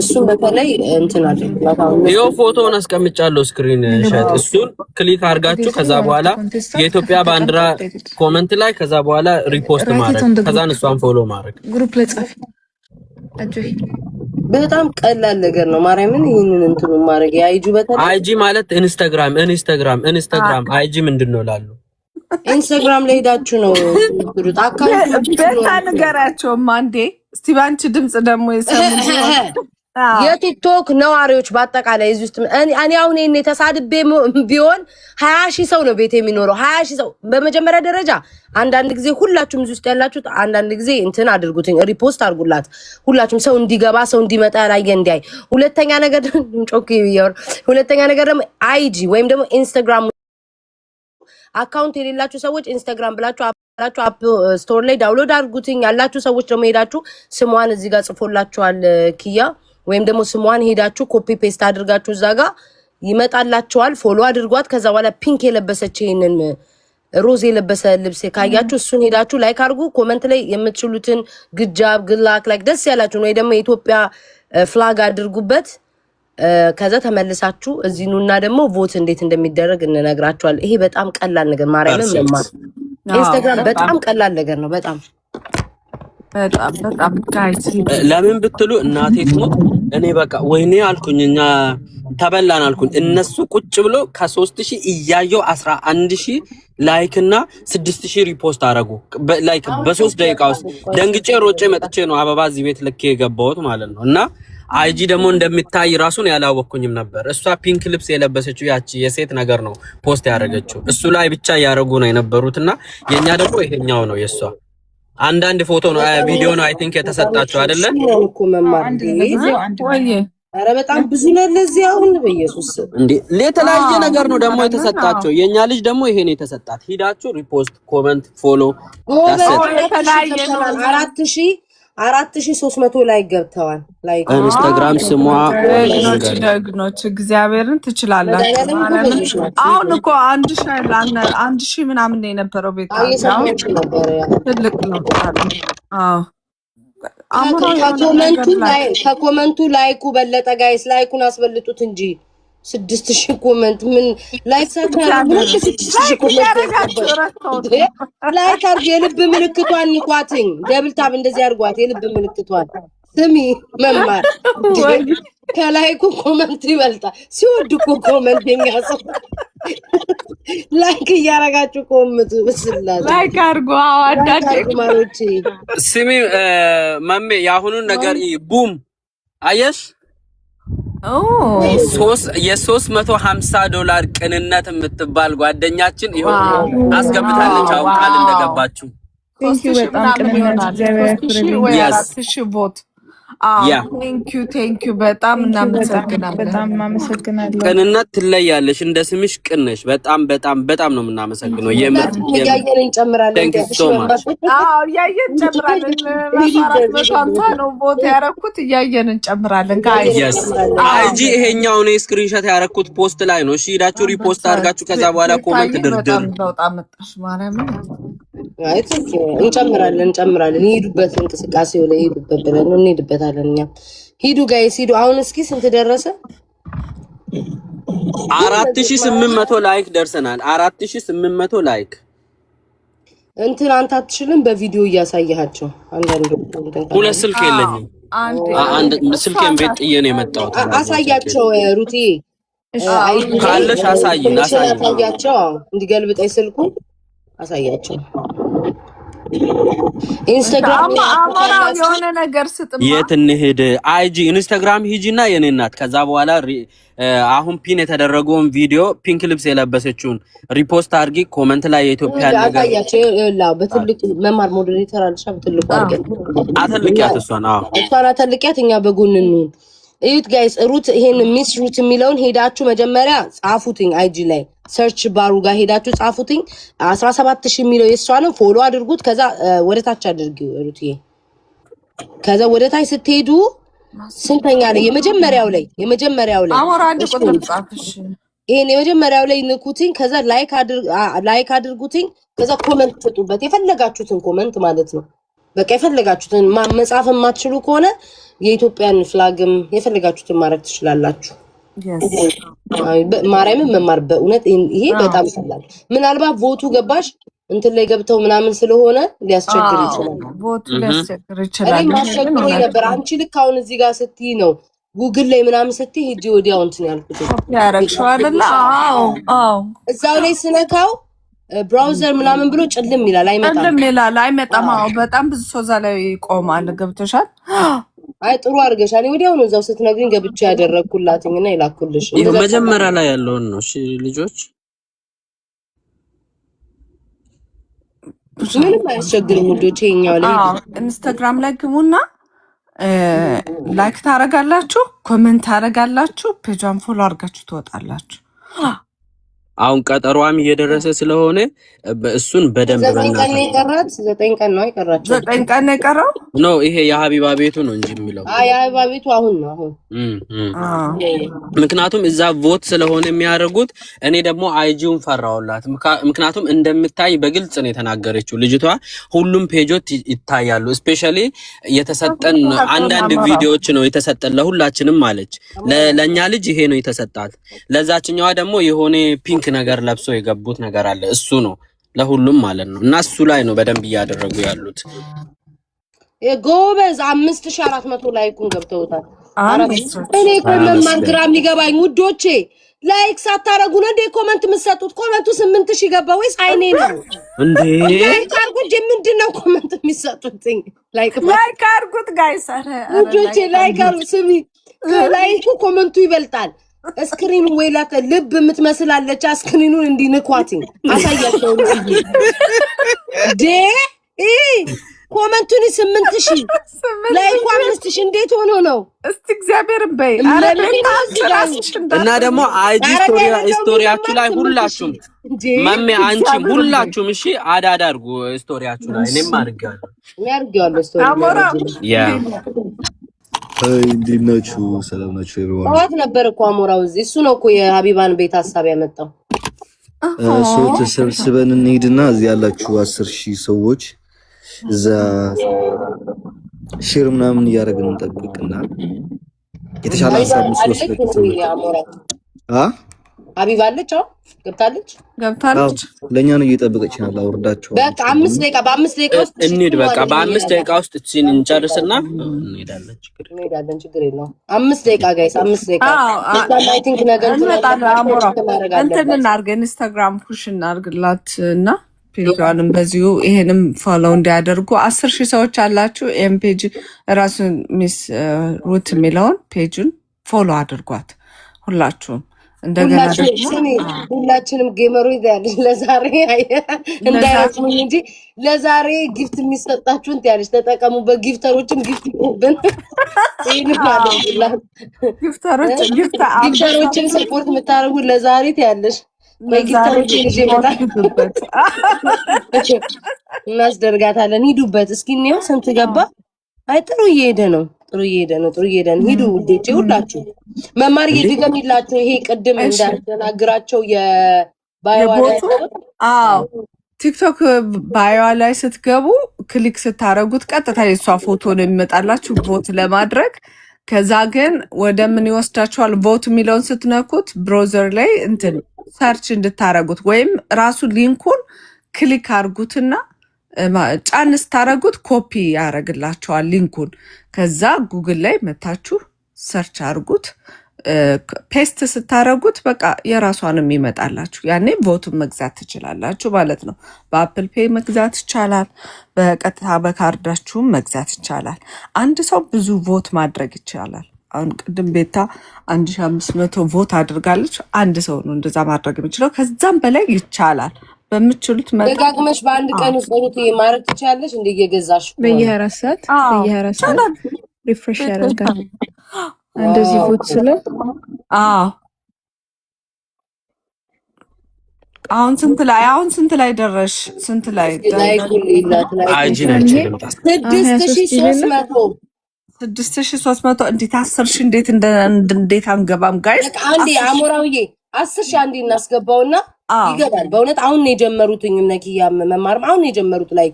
እሱን በተለይ እንትን አድርጉላት። ይሄው ፎቶውን አስቀምጫለሁ ስክሪን ሾት። እሱን ክሊክ አድርጋችሁ ከዛ በኋላ የኢትዮጵያ ባንዲራ ኮሜንት ላይ ከዛ በኋላ ሪፖስት ማድረግ ከዛን እሷን ፎሎ ማድረግ ግሩፕ ላይ ጻፊ። በጣም ቀላል ነገር ነው። ማርያምን ይሄንን እንትኑ ማድረግ አይጂ በተለይ አይጂ ማለት ኢንስታግራም አይጂ ምንድነው ላሉ ኢንስታግራም ላይ ሄዳችሁ ነው ትሩት አካውንት ቤታ ንገራቸው ማንዴ እስቲ ባንቺ ድምጽ ደግሞ የሰሙ የቲክቶክ ነዋሪዎች በአጠቃላይ እዚህ ውስጥ እኔ አሁን እኔ ተሳድቤ ቢሆን 20,000 ሰው ነው ቤት የሚኖረው 20,000 ሰው። በመጀመሪያ ደረጃ አንዳንድ ጊዜ ሁላችሁም እዚህ ውስጥ ያላችሁት አንዳንድ ጊዜ እንትን አድርጉትኝ ሪፖስት አድርጉላት። ሁላችሁም ሰው እንዲገባ ሰው እንዲመጣ ያላየ እንዲያይ። ሁለተኛ ነገር ደግሞ አይጂ ወይም ደግሞ ኢንስታግራም አካውንት የሌላችሁ ሰዎች ኢንስታግራም ብላችሁ አፕ ስቶር ላይ ዳውንሎድ አድርጉትኝ። ያላችሁ ሰዎች ደግሞ ሄዳችሁ ስሟን እዚህ ጋር ጽፎላችኋል ኪያ ወይም ደግሞ ስሟን ሄዳችሁ ኮፒ ፔስት አድርጋችሁ እዛ ጋር ይመጣላችኋል። ፎሎ አድርጓት። ከዛ በኋላ ፒንክ የለበሰች ይሄንን ሮዝ የለበሰ ልብስ ካያችሁ እሱን ሄዳችሁ ላይክ አድርጉ። ኮሜንት ላይ የምትችሉትን ግጃብ ግላክ ላይክ ደስ ያላችሁ ወይ ደግሞ የኢትዮጵያ ፍላግ አድርጉበት። ከዛ ተመልሳችሁ እዚህ ኑና ደግሞ ቮት እንዴት እንደሚደረግ እንነግራችኋለን። ይሄ በጣም ቀላል ነገር ማርያምን ለማር ኢንስታግራም በጣም ቀላል ነገር ነው። በጣም ጋይስ ለምን ብትሉ እናቴ ትሞት እኔ በቃ ወይኔ አልኩኝ። እኛ ተበላን አልኩኝ። እነሱ ቁጭ ብሎ ከ3,000 እያየው 11,000 ላይክ እና 6,000 ሪፖስት አረጉ። ላይክ በ3 ደቂቃ ውስጥ ደንግጬ ሮጬ መጥቼ ነው አበባ እዚህ ቤት ልኬ የገባሁት ማለት ነው። እና አይጂ ደግሞ እንደሚታይ ራሱን ያላወቅኩኝም ነበር። እሷ ፒንክ ልብስ የለበሰችው ያቺ የሴት ነገር ነው ፖስት ያደረገችው። እሱ ላይ ብቻ ያረጉ ነው የነበሩትና የኛ ደግሞ ይሄኛው ነው የሷ አንዳንድ ፎቶ ነው ቪዲዮ ነው አይ ቲንክ የተሰጣችሁ አይደለ? ኧረ በጣም ብዙ ነው ለዚህ አሁን በኢየሱስ እንዴ ለተለያየ ነገር ነው ደግሞ የተሰጣቸው። የኛ ልጅ ደግሞ ይሄ ነው የተሰጣት። ሂዳችሁ ሪፖስት፣ ኮሜንት፣ ፎሎ ተለያየ 4300 ላይ ገብተዋል። ላይ ኢንስታግራም ስሟ ደግኖች እግዚአብሔርን ትችላላችሁ። አሁን እኮ 1000 ምናምን ነው የነበረው ቤት ትልቅ ነው። ከኮመንቱ ላይኩ በለጠ። ጋይስ ላይኩን አስበልጡት እንጂ 6000 ኮመንት ምን ላይክ ሳታረጉ 6000 ኮመንት ላይክ አርግ። የልብ ምልክቷን ንኳትኝ። ደብል ታብ እንደዚህ አርጓት። የልብ ምልክቷን ስሚ መማር ከላይኩ ኮመንት ይበልጣል። ሲወድ እኮ ኮመንት የሚያሰው ላይክ እያረጋችሁ ኮመንት ብስላል ላይክ አርጉ። አዳዳቂ ማሮቼ ስሚ ማሜ ያሁኑን ነገር ቡም አየሽ $350 ቅንነት የምትባል ጓደኛችን ይሁን አስገብታለች። አሁን ቃል እንደገባችሁ ቴንኪው በጣም እናመሰግናለን። ቅንነት ትለያለሽ። እንደ ስምሽ ቅን ነሽ። በጣም በጣም በጣም ነው የምናመሰግነው። እያየን እንጨምራለን። እያየን እንጨምራለን። 450 ነው ቦት ያረኩት። እያየን እንጨምራለን። አይጂ ይሄኛው ነው ስክሪንሾት ያረኩት ፖስት ላይ ነው። እሺ ሄዳችሁ ሪፖስት አድርጋችሁ ከዛ በኋላ ኮሜንት ድርድር እንጨምራለን። ይሄዱበት እንቅስቃሴው ላይ ይሄዱበት ብለን እንሄድበታለን። እኛ ሂዱ ጋይስ ሂዱ። አሁን እስኪ ስንት ደረሰ? 4800 ላይክ ደርሰናል። 4800 ላይክ እንትን አንተ አትችልም በቪዲዮ እያሳያቸው። አንዳንድ ሁለት ስልክ የለኝም። አንድ ስልኬን ቤት ጥዬ ነው የመጣሁት። አሳያቸው ሩቲ ካለሽ አሳያቸው። እንዲገልብጠኝ ስልኩ አሳያቸው። ኢንስታግራም የሆነ ነገር ስጥማ የት እንሂድ? አይጂ ኢንስታግራም ሂጂና የኔ እናት። ከዛ በኋላ አሁን ፒን የተደረገውን ቪዲዮ ፒንክ ልብስ የለበሰችውን ሪፖስት አድርጊ። ኮመንት ላይ የኢትዮጵያ ነገር አሳያቸው። በትልቁ መማር ሞዴሬተር አልሻ በትልቁ አተልቂያት እሷን አተልቂያት። እኛ በጎን እንሁን። እዩት ጋይስ። ሩት ይሄን ሚስ ሩት የሚለውን ሄዳችሁ መጀመሪያ ጻፉትኝ። አይጂ ላይ ሰርች ባሩ ጋር ሄዳችሁ ጻፉትኝ። 17000 የሚለው የሷ ነው። ፎሎ አድርጉት። ከዛ ወደታች አድርጊው ሩትዬ። ከዛ ወደታች ስትሄዱ ስንተኛ ላይ የመጀመሪያው ላይ አሞራ አንድ ቁጥር ጻፍሽ። ይሄን የመጀመሪያው ላይ ንኩትኝ። ከዛ ላይክ አድርጉትኝ። ከዛ ኮሜንት ትጡበት። የፈለጋችሁትን ኮሜንት ማለት ነው። በቃ የፈለጋችሁትን መጻፍ የማትችሉ ከሆነ የኢትዮጵያን ፍላግም የፈለጋችሁትን ማድረግ ትችላላችሁ። ማርያምን መማር በእውነት ይሄ በጣም ይችላል። ምናልባት ቮቱ ገባሽ እንትን ላይ ገብተው ምናምን ስለሆነ ሊያስቸግር ይችላል። ቮቱ ሊያስቸግር ይችላል። ማስቸግሮኝ ነበር። አንቺ ልክ አሁን እዚህ ጋር ስትይ ነው ጉግል ላይ ምናምን ስትይ ሂጂ ወዲያው እንትን ያልኩት ያረግሽው አይደል? አዎ እዛው ላይ ስነካው ብራውዘር ምናምን ብሎ ጭልም ይላል። አይመጣም። አዎ በጣም ብዙ ሰው እዛ ላይ ይቆማል። ገብቶሻል? አይ ጥሩ አድርገሻል። ወዲያው ነው እዛው ስትነግሪኝ ገብቼ ያደረኩላትኝና ይላኩልሽ። መጀመሪያ ላይ ያለውን ነው። እሺ ልጆች ምንም አያስቸግርም ውዶቼ። ይኛው ላይ ኢንስታግራም ላይ ግቡና ላይክ ታረጋላችሁ፣ ኮሜንት ታረጋላችሁ፣ ፔጇን ፎሎ አድርጋችሁ ትወጣላችሁ። አሁን ቀጠሯም እየደረሰ ስለሆነ እሱን በደንብ በእናትህ 9 ቀን ነው የቀራቸው። 9 ቀን ነው የቀረው ነው። ይሄ የሀቢባ ቤቱ ነው እንጂ የሚለው የሀቢባ ቤቱ አሁን ነው። ምክንያቱም እዛ ቮት ስለሆነ የሚያደርጉት። እኔ ደግሞ አይጂውን ፈራውላት። ምክንያቱም እንደምታይ በግልጽ ነው የተናገረችው ልጅቷ። ሁሉም ፔጆች ይታያሉ። ስፔሻሊ የተሰጠን አንዳንድ ቪዲዮዎች ነው የተሰጠን ለሁላችንም ማለች። ለኛ ልጅ ይሄ ነው የተሰጣት። ለዛችኛዋ ደግሞ የሆነ ፒንክ ነገር ለብሶ የገቡት ነገር አለ። እሱ ነው ለሁሉም ማለት ነው። እና እሱ ላይ ነው በደንብ እያደረጉ ያሉት። ጎበዝ 5400 ላይኩን ገብተውታል። እኔ ኮመንት ግራ የሚገባኝ ውዶቼ ላይክ ሳታረጉ ነው እንዴ ኮመንት የምትሰጡት? ኮመንቱ 8000 ገባ ወይስ አይኔ ነው እንዴ? ላይክ አርጉት። ምንድነው ኮመንት የሚሰጡት? ላይክ አርጉት ጋይስ። ውዶቼ ላይክ አርጉ። ስሚ ላይኩ ኮመንቱ ይበልጣል። ስክሪኑ ወይላተ ልብ የምትመስላለች ስክሪኑን እንዲንኳትኝ አሳያቸው። ዴ ኮመንቱን 8000 ላይኩ 5000 እንዴት ሆኖ ነው? እስቲ እግዚአብሔርን በይ። እና ደግሞ አይጂ ስቶሪያችሁ ላይ ሁላችሁም ማሜ አንቺም ሁላችሁም እሺ አዳዳ አድርጉ ስቶሪያችሁ ላይ እኔም አድርጌዋለሁ ስቶሪ ያ እንዴት ናችሁ? ሰላም ናችሁ? ጠዋት ነበር እኮ አሞራው እዚህ እሱ ነው እኮ የሀቢባን ቤት ሀሳብ ያመጣው። ሰው ተሰብስበን እንሂድና እዚህ ያላችሁ 10,000 ሰዎች እዛ ሼር ምናምን እያደረግን እንጠብቅና የተሻለ ሀሳብ ሀቢባ አለች ገብታለች። ለእኛ ነው እየጠበቀች ያለ አውርዳችሁ በቃ 5 ደቂቃ በ5 ደቂቃ ውስጥ እንሂድ። በቃ በ5 ደቂቃ ውስጥ እቺን እንጨርስና እንሄዳለን። ችግር የለውም። 5 ደቂቃ ጋይስ 5 ደቂቃ አይ ቲንክ ነገር እንትን እናድርግ። ኢንስታግራም ፑሽ እናድርግላት እና ፔጇንም በዚሁ ይሄንም ፎሎው እንዲያደርጉ 10,000 ሰዎች አላችሁ። ኤም ፔጅ ራሱን ሚስ ሩት የሚለውን ፔጁን ፎሎ አድርጓት ሁላችሁም። እንደገና ሁላችንም ጌመሮች ያለሽ ለዛሬ እንዳያስሙኝ እንጂ ለዛሬ ጊፍት የሚሰጣችሁን ያለሽ ተጠቀሙ። በጊፍተሮችም ጊፍት ይቆብን ጊፍተሮችን ሰፖርት የምታደርጉ ለዛሬ ያለሽ በጊፍተሮችን ይዤ መጣበት እናስደርጋታለን። ሂዱበት እስኪ ነው ስንት ገባ? አይ ጥሩ እየሄደ ነው። ጥሩ እየሄደ ነው። ሂዱ ውዴቼ ሁላችሁ መማር እየድገሚላችሁ። ይሄ ቅድም እንዳትናግራቸው የባዮዋ ቲክቶክ ባዮዋ ላይ ስትገቡ ክሊክ ስታረጉት ቀጥታ የሷ ፎቶ ነው የሚመጣላችሁ ቮት ለማድረግ። ከዛ ግን ወደ ምን ይወስዳችኋል? ቮት የሚለውን ስትነኩት ብሮዘር ላይ እንትን ሰርች እንድታረጉት ወይም ራሱ ሊንኩን ክሊክ አርጉትና ጫን ስታረጉት ኮፒ ያደርግላቸዋል ሊንኩን። ከዛ ጉግል ላይ መታችሁ ሰርች አርጉት። ፔስት ስታረጉት በቃ የራሷንም ይመጣላችሁ። ያኔ ቮቱን መግዛት ትችላላችሁ ማለት ነው። በአፕል ፔይ መግዛት ይቻላል። በቀጥታ በካርዳችሁም መግዛት ይቻላል። አንድ ሰው ብዙ ቮት ማድረግ ይቻላል። አሁን ቅድም ቤታ 1500 ቮት አድርጋለች። አንድ ሰው ነው እንደዛ ማድረግ የሚችለው። ከዛም በላይ ይቻላል። በምትችሉት ደጋግመሽ በአንድ ቀን ውስጥ ማድረግ ትችላለሽ። እንደ እየገዛሽ በየ24 ሰዓት ሪፍሬሽ ያደርጋል። እንደዚህ ቮት ስለ አሁን ስንት ላይ ደረሽ? ስንት ላይ አይጂ ነች 6300 እንዴት 10,000 እንዴት አንገባም ጋይስ? አንዴ አሞራውዬ 10,000 አንዴ እናስገባውና ይገባል። በእውነት አሁን ነው የጀመሩትኝ ነኪያ መማርም አሁን ነው የጀመሩት። ላይ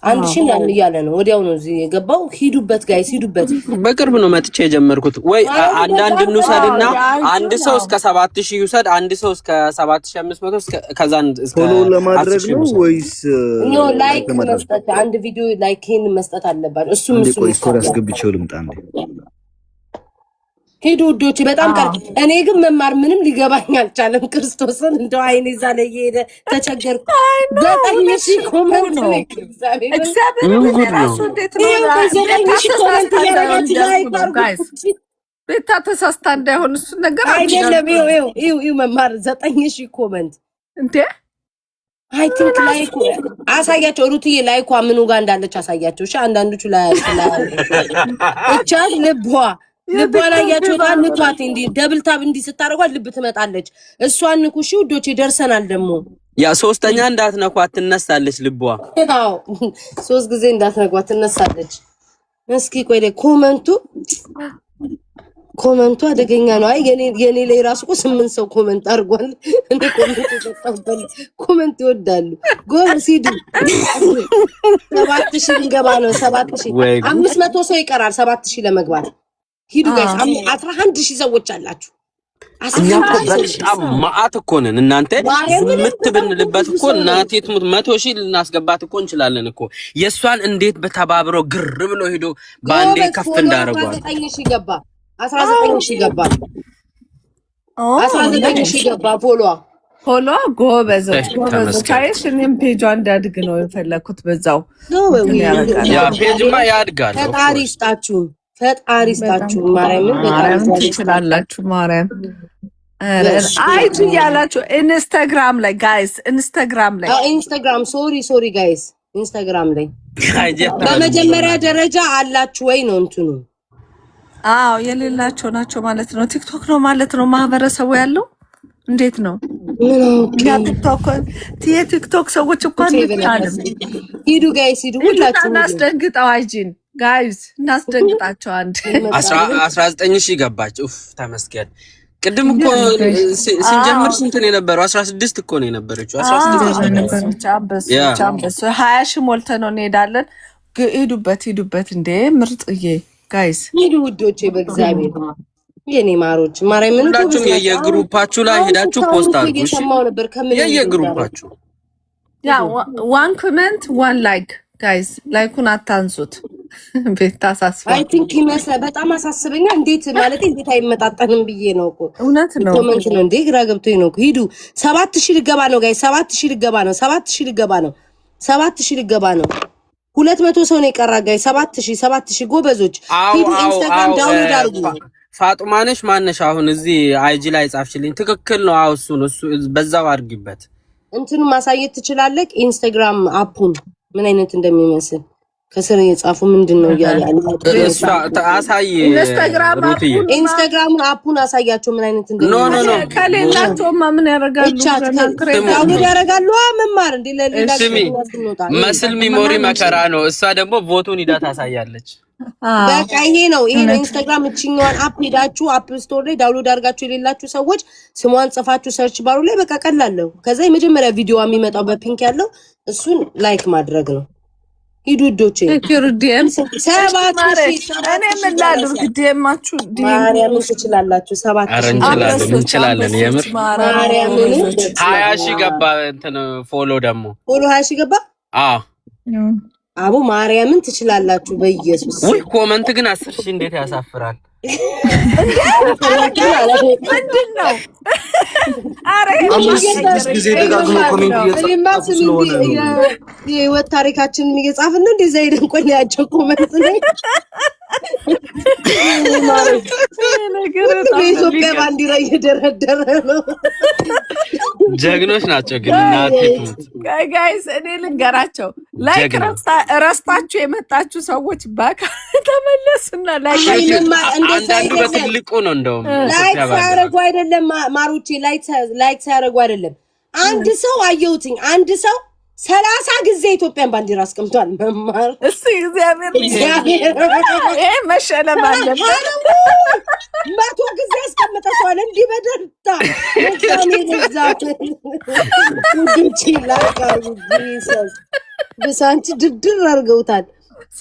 1,000 ምናምን እያለ ነው። ወዲያው ነው እዚህ የገባው። ሂዱበት ጋይስ ሂዱበት። በቅርብ ነው መጥቼ የጀመርኩት። ወይ አንዳንድ እንውሰድና አንድ ሰው እስከ 7,000 ይውሰድ፣ አንድ ሰው እስከ 7,500 ከዛን እስከ ፎሎ ለማድረግ ነው ወይስ ኖ ላይክ መስጠት? አንድ ቪዲዮ ላይክን መስጠት አለባት። እሱም ቆይ ስቶሪ አስገብቼው ልምጣ እንዴ? ሄዱ ውዶች በጣም ቀር። እኔ ግን መማር ምንም ሊገባኝ አልቻለም። ክርስቶስን እንደው አይኔ እዛ ላይ ሄደ ተቸገርኩ። በጣም ኮመንት ነው ቤታ ተሳስታ እንዳይሆን እሱ ነገር አይደለም። ይኸው መማር 9,000 ኮመንት እንዴ! አይ ቲንክ ላይክ አሳያቸው። ሩትዬ ላይኳ ምኑ ጋር እንዳለች አሳያቸው። እሺ አንዳንዶቹ ላይ እቻ ልቧ ላይ ያችሁታል። ንኳት እንዲ ደብል ታብ እንዲ ስታረጓት ልብ ትመጣለች። እሷን ንኩ። እሺ ውዶቼ ደርሰናል። ደግሞ ያ ሶስተኛ እንዳትነኳት ትነሳለች ልቧ። አዎ 3 ጊዜ እንዳትነኳት ትነሳለች። እስኪ ቆይ ኮመንቱ አደገኛ ነው። አይ የኔ ላይ ራሱ እኮ 8 ሰው ኮመንት አድርጓል። እንደ ኮመንት ይወዳሉ። ጎበዝ ሂዱ። 7,000 ልንገባ ነው። 7,000 500 ሰው ይቀራል 7,000 ለመግባት። ሂዱ ጋይስ 11,000 ሰዎች አላችሁ። እኛ እኮ በጣም ማአት እኮ ነን። እናንተ የምትብንልበት እኮ እናቴ ትሙት 100,000 ልናስገባት እኮ እንችላለን እኮ። የሷን እንዴት በተባብሮ ግር ብሎ ሄዶ ባንዴ ከፍ እንዳረጋው 19,000 ገባ። 19,000 ገባ። 19,000 ገባ። ፎሎ ጎበዝ። ታይሽ እኔም ፔጇ እንዳድግ ነው የፈለኩት። በዛው ያ ፔጅማ ያድጋል። ፈጣሪ ይስጣችሁ። ማርያምን ትችላላችሁ። ማርያም አይጂ ያላችሁ ኢንስታግራም ላይ ጋይስ፣ ኢንስታግራም ሶሪ ጋይስ ኢንስታግራም ላይ በመጀመሪያ ደረጃ አላችሁ ወይ ነው እንትኑ? አዎ የሌላቸው ናቸው ማለት ነው። ቲክቶክ ነው ማለት ነው ማህበረሰቡ ያለው። እንዴት ነው የቲክቶክ ሰዎች እንኳን ሂዱ ጋይስ ሂዱ፣ ሁላችሁ እናስደንግጠው። አይጂን ጋይስ እናስደንግጣቸው። አንድ 19,000 ገባች። ኡፍ ተመስገን። ቅድም እኮ ስንጀምር ስንት ነው የነበረው? 16 እኮ ነው የነበረችው። 16 ቻምበስ 20,000 ሞልተን ነው እንሄዳለን። ሂዱበት እንዴ ምርጥዬ ጋይስ ሂዱ ውዶቼ፣ በእግዚአብሔር የኔ ማሮች ማርያም ምን ሁላችሁም የየግሩፓችሁ ላይ ሄዳችሁ ፖስት አድርጉ። የየግሩፓችሁ ዋን ኮሜንት ዋን ላይክ ጋይስ፣ ላይኩን አታንሱት። ቤት አሳስባ አይ ቲንክ ይመስላል በጣም አሳስበኛ። እንዴት ማለት እንዴት አይመጣጠንም ብዬ ነው እኮ። እውነት ነው ኮሜንት ነው እንዴ ግራ ገብቶኝ ነው። ሂዱ 7,000 ልገባ ነው ጋይስ፣ 7,000 ልገባ ነው። 7,000 ልገባ ነው። 7,000 ልገባ ነው። 200 ሰው ነው የቀራ ጋይስ። 7,000 ጎበዞች ሂዱ። ኢንስታግራም ዳውንሎድ አድርጉ። ፋጡማ ነሽ ማነሽ? አሁን እዚህ አይጂ ላይ ጻፍሽልኝ። ትክክል ነው። አው እሱ በዛው አድርጊበት። እንትኑ ማሳየት ትችላለህ። ኢንስታግራም አፑን ምን አይነት እንደሚመስል ከስር የጻፉ ምንድነው እያለ አሳይ። ኢንስታግራም አፑን አሳያቸው ምን አይነት እንደሚመስል። ኖ ከሌላቸውማ ምን ያደርጋሉ? ዳውንሎድ ያደርጋሉ። መማር እንደ ለሌላ መስል ሚሞሪ መከራ ነው። እሷ ደግሞ ቮቱን ሂዳ ታሳያለች። በቃ ይሄ ነው ኢንስታግራም። እቺኛዋን አፕ ሄዳችሁ አፕ ስቶር ላይ ዳውንሎድ አድርጋችሁ የሌላችሁ ሰዎች ስሟን ጽፋችሁ ሰርች ባሩ ላይ በቃ ቀላለው። ከዛ የመጀመሪያ ቪዲዮ የሚመጣው በፒንክ ያለው እሱን ላይክ ማድረግ ነው። ሂዱ ዶቼ ዲኤም 7,000 እኔ ምን ላድርግ? ዲኤማችሁ ማርያም ትችላላችሁ። 7,000 እንችላለን። የምር ማርያም 20,000 ገባ። እንትን ፎሎ 20,000 ገባ። አቡ ማርያምን ትችላላችሁ። በኢየሱስ ወይ ኮመንት ግን 10,000 እንዴት ያሳፍራል። ምንድነው? አረ ጊዜ ደጋግሞ ኮሜንት እየጻፉ ስለሆነ የህይወት ታሪካችንን እየጻፍን ነው። እንደዛ ሄደን ቆይ ያቸው ኮሜንት ላይ የኢትዮጵያ ባንዲራ እየደረደረ ነው። ጀግኖች ናቸው ግን ጋይስ እኔ ልንገራቸው። ላይክ ረስታችሁ የመጣችሁ ሰዎች ባካ ተመለሱና ላይክ አንዳንዱ በትልቁ ነው። እንደውም ላይክ ሳያረጉ አይደለም ማሩቼ፣ ላይክ ሳያረጉ አይደለም። አንድ ሰው አየሁትኝ፣ አንድ ሰው 30 ጊዜ ኢትዮጵያን ባንዲራ አስቀምጧል። መማር እስቲ እግዚአብሔር ይሄ መሸለም አለበት። 100 ጊዜ አስቀምጠዋል። እንዲህ በደርታ ውድንቺ ላቃሉ ጂሰስ በሳንቺ ድድር አድርገውታል።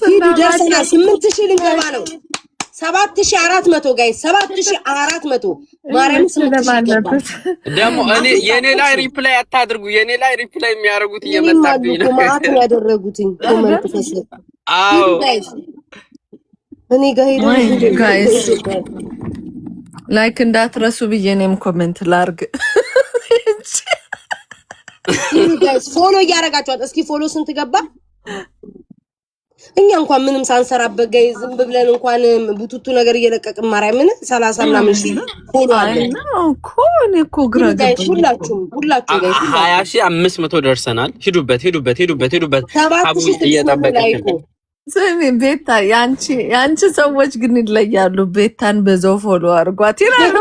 ሂዱ ደርሰናል። 8,000 ልንገባ ነው። 7,400 ጋይስ 7,400 ማርያም ስለማለበት ደግሞ እኔ የኔ ላይ ሪፕላይ አታድርጉ። የኔ ላይ ሪፕላይ የሚያደርጉት እየመጣብኝ ነው። ኮማት ያደረጉትኝ ኮሜንት ፈሰ አዎ እኔ ጋር ሄዶ ጋይስ ላይክ እንዳትረሱ ብዬ እኔም ኮሜንት ላርግ። ጋይስ ፎሎ እያደረጋችኋት እስኪ ፎሎ ስንት ገባ? እኛ እንኳን ምንም ሳንሰራበት ጋይስ ዝም ብለን እንኳን ቡቱቱ ነገር እየለቀቅን ማርያምን 30 ምናምን ሺህ ፎሎ አለ እኮ እኔ እኮ ግራ ጋይስ ሁላችሁ ጋይስ 20,500 ደርሰናል። ሂዱበት አቡ 7,000 እየጠበቀኝ ነው። ስሚ ቤታ ያንቺ ሰዎች ግን ይለያሉ። ቤታን በዛው ፎሎ አድርጓት ይላሉ።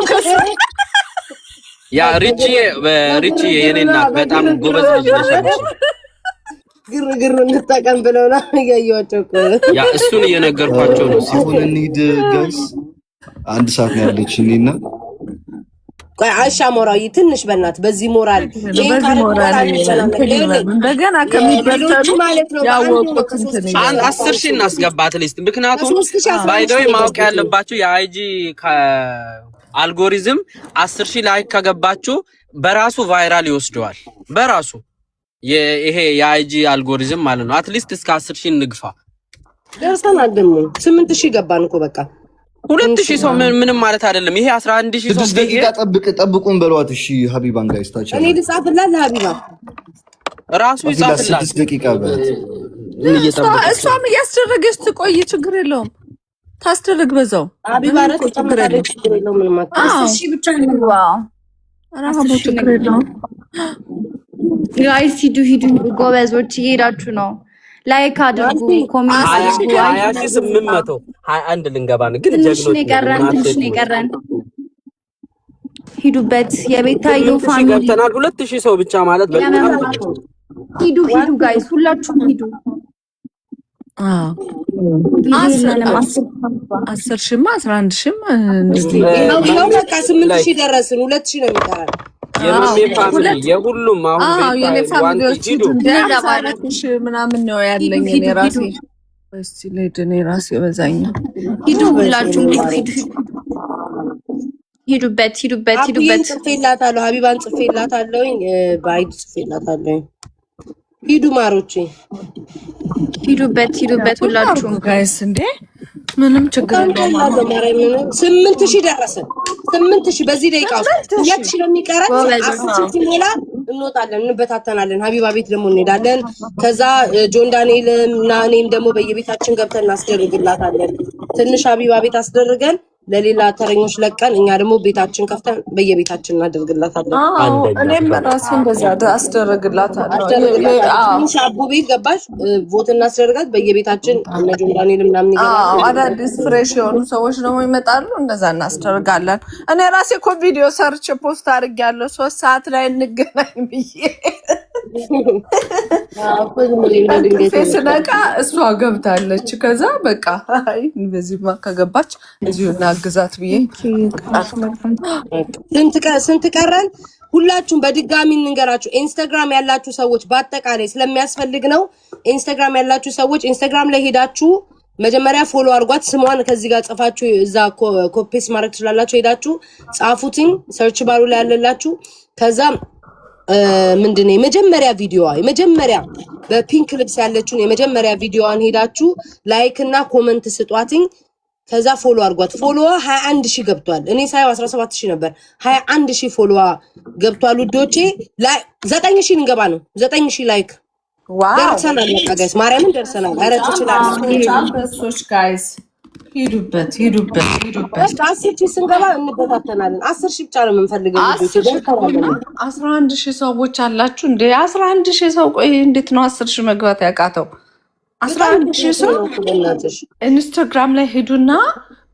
ያ ሪቺ የኔ እናት በጣም ጎበዝ ልጅ ነሽ። ግርግር እንጠቀም ብለውና ያያዩዋቸው እኮ ያ እሱን እየነገርኳቸው ነው። አሁን እንሂድ ጋይስ፣ 1 ሰዓት ነው ያለችኝ እና ቆይ አሻ ሞራዊ ትንሽ በእናት በዚህ ሞራል እንደገና ከሚበተሉ ያወቁት እንትን 10,000 እናስገባት ሊስት። ምክንያቱም ባይዶይ ማወቅ ያለባችሁ የአይጂ አልጎሪዝም 10,000 ላይክ ከገባችሁ በራሱ ቫይራል ይወስደዋል። በራሱ ይሄ የአይጂ አልጎሪዝም ማለት ነው። አትሊስት እስከ 10,000 ንግፋ። ደርሰናል። ደግሞ 8,000 ገባን እኮ በቃ 2,000 ሰው ምንም ማለት አይደለም። ይሄ 11,000 ሰው 6 ደቂቃ ጠብቁን በሏት። እሺ ሀቢባን ጋይስ ታቻ እኔ ልጻፍላት ለሀቢባ ራሱ ይጻፍላት። 6 ደቂቃ በላት። እሷም እያስደረገች ትቆይ፣ ችግር የለውም ታስደርግ በዛው። ሀቢባ ረት ተመጣጣኝ ችግር የለውም ምንም ማለት እሺ ብቻ ነው። አራሃቦ ችግር የለውም። ጋይስ ሂዱ ጎበዞች፣ እየሄዳችሁ ነው። ላይክ አድርጉ፣ ኮሜንት አድርጉ። 20821 ልንገባ ነው ግን ትንሽ ነው የቀረን። ሂዱበት የቤታዮ ፋሚሊ ገብተናል። 2000 ሰው ብቻ ማለት በጣም ሂዱ ጋይስ ሁላችሁም ሂዱ። 10 ሺህማ 11 ሺህም እንደዚህ ነው። በቃ 8000 ደረስን። 2000 ነው የሚቀረን። የሁሉም አሁን የኔ ፋሚሊዎች ምናምን ነው ያለኝ። እኔ ራሴ እስቲ ለድኔ ራሴ በዛኛው ሂዱ ሁላችሁም ሂዱበት። ጽፌላታለሁ፣ ሀቢባን ጽፌላታለሁ፣ ባይድ ጽፌላታለሁ። ሂዱ ማሮቼ፣ ሂዱበት ሁላችሁም ጋይስ። እንዴ ምንም ችግር የለውም። 8000 ደረስን። 8000 በዚህ ደቂቃ ውስጥ 2000 ነው የሚቀረን። 10 ሲሞላ እንወጣለን፣ እንበታተናለን። ሀቢባ ቤት ደግሞ እንሄዳለን። ከዛ ጆን ዳንኤልም እና እኔም ደግሞ በየቤታችን ገብተን እናስደርግላታለን። ትንሽ ሀቢባ ቤት አስደርገን ለሌላ ተረኞች ለቀን እኛ ደግሞ ቤታችን ከፍተን በየቤታችን እናደርግላታለን። እኔም ራሴ እንደዛ አስደርግላታለሁ። ትንሽ አቦ ቤት ገባሽ ቮት እናስደርጋት በየቤታችን እነ ጆን ዳንኤል ምናምን ይገባሉ። አዳዲስ ፍሬሽ የሆኑ ሰዎች ደግሞ ይመጣሉ። እንደዛ እናስደርጋለን። እኔ ራሴ እኮ ቪዲዮ ሰርች ፖስት አድርጌያለሁ 3 ሰዓት ላይ እንገናኝ ብዬ ስነቃ እሷ ገብታለች። ከዛ በቃ አይ በዚህማ ከገባች እዚሁ እናግዛት ብዬ ስንት ቀረን? ሁላችሁም በድጋሚ እንንገራችሁ። ኢንስታግራም ያላችሁ ሰዎች በአጠቃላይ ስለሚያስፈልግ ነው። ኢንስታግራም ያላችሁ ሰዎች ኢንስታግራም ላይ ሄዳችሁ መጀመሪያ ፎሎ አድርጓት። ስሟን ከዚህ ጋር ጽፋችሁ እዛ ኮፒስ ማድረግ ትችላላችሁ። ሄዳችሁ ጻፉትኝ፣ ሰርች ባሩ ላይ ያለላችሁ። ከዛ ምንድነው የመጀመሪያ በፒንክ ልብስ ያለችውን የመጀመሪያ ቪዲዮዋን ሄዳችሁ ላይክ እና ኮመንት ስጧትኝ። ከዛ ፎሎ አድርጓት። ፎሎዋ 21000 ገብቷል። እኔ ሳይው 17000 ነበር። 21000 ፎሎዋ ገብቷል ውዶቼ። 9000 እንገባ ነው። 9000 ላይክ ደርሰናል። በቃ ጋይስ ማርያምን ደርሰናል። ኧረ ትችላላችሁ ጋይስ። ሂዱበት። 10,000 ስንገባ እንበታተናለን። 10,000 ብቻ ነው የምንፈልገው። 11,000 ሰዎች አላችሁ እንዴ? 11,000 ሰው። ቆይ እንዴት ነው 10,000 መግባት ያቃተው? 11,000 ሰው ኢንስታግራም ላይ ሄዱና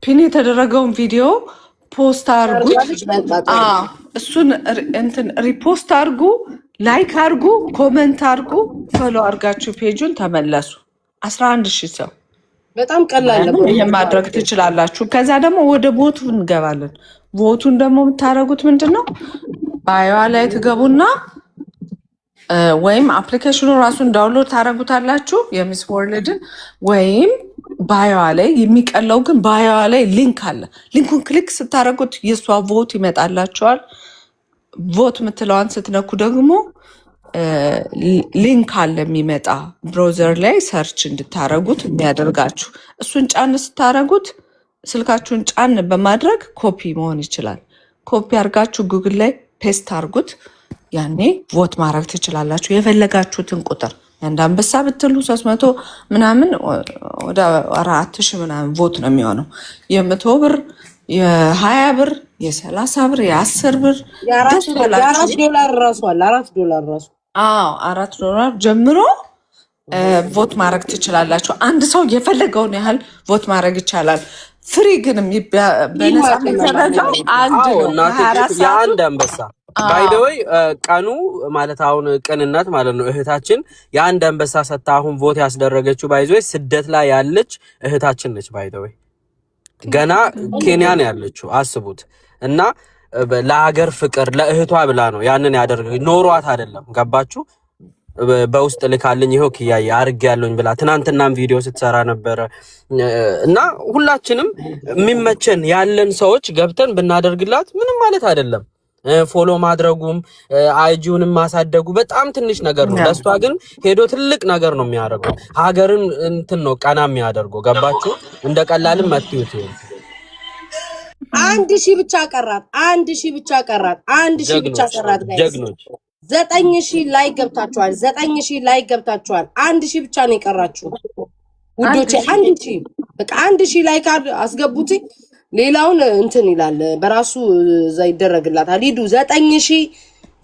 ፒን የተደረገውን ቪዲዮ ፖስት አርጉት። እሱን እንትን ሪፖስት አርጉ፣ ላይክ አርጉ፣ ኮመንት አርጉ፣ ፎሎ አርጋችሁ ፔጁን ተመለሱ። 11,000 ሰው በጣም ቀላል ነው። ይሄን ማድረግ ትችላላችሁ። ከዛ ደግሞ ወደ ቦቱ እንገባለን። ቦቱን ደግሞ የምታረጉት ምንድነው? ባዮዋ ላይ ትገቡና ወይም አፕሊኬሽኑ ራሱን ዳውንሎድ ታረጉታላችሁ የሚስ ወርልድን፣ ወይም ባዮዋ ላይ የሚቀለው ግን ባዮዋ ላይ ሊንክ አለ። ሊንኩን ክሊክ ስታረጉት የሷ ቮት ይመጣላችኋል። ቮት የምትለዋን ስትነኩ ደግሞ ሊንክ አለ የሚመጣ ብራውዘር ላይ ሰርች እንድታረጉት የሚያደርጋችሁ። እሱን ጫን ስታረጉት ስልካችሁን ጫን በማድረግ ኮፒ መሆን ይችላል። ኮፒ አርጋችሁ ጉግል ላይ ፔስት አርጉት። ያኔ ቮት ማድረግ ትችላላችሁ የፈለጋችሁትን ቁጥር። አንድ አንበሳ ብትሉ 300 ምናምን ወደ 4000 ምናምን ቮት ነው የሚሆነው። የ100 ብር፣ የ20 ብር፣ የ30 ብር፣ የ10 ብር፣ $4 ራሱ አለ። $4 ራሱ $4 ጀምሮ ቮት ማድረግ ትችላላችሁ። አንድ ሰው የፈለገውን ያህል ቮት ማድረግ ይቻላል። ፍሪ ግን በነፃ የሚደረገው የአንድ አንበሳ ባይደወይ ቀኑ ማለት አሁን ቅንነት ማለት ነው። እህታችን የአንድ አንበሳ ሰታ አሁን ቮት ያስደረገችው ባይዘይ ስደት ላይ ያለች እህታችን ነች። ባይደወይ ገና ኬንያ ነው ያለችው አስቡት። እና ለሀገር ፍቅር ለእህቷ ብላ ነው ያንን ያደረገች፣ ኖሯት አይደለም። ገባችሁ? በውስጥ ልካልኝ ይሄው ክያዬ አርግ ያለኝ ብላ ትናንትናም ቪዲዮ ስትሰራ ነበረ። እና ሁላችንም የሚመቸን ያለን ሰዎች ገብተን ብናደርግላት ምንም ማለት አይደለም። ፎሎ ማድረጉም አይጂውንም ማሳደጉ በጣም ትንሽ ነገር ነው። ለሷ ግን ሄዶ ትልቅ ነገር ነው የሚያደርገው። ሀገርን እንትን ነው ቀና የሚያደርገው። ገባችሁ? እንደ ቀላልም መጥዩት። 1000 ብቻ ቀራት። 1000 ብቻ ቀራት። 1000 ብቻ ቀራት። ጀግኖች 9000 ላይ ገብታችኋል። 9000 ላይ ገብታችኋል። 1000 ብቻ ነው የቀራችሁ ውዶቼ። 1000 በቃ 1000 ላይ አስገቡት። ሌላውን እንትን ይላል በራሱ እዛ ይደረግላታል። ሂዱ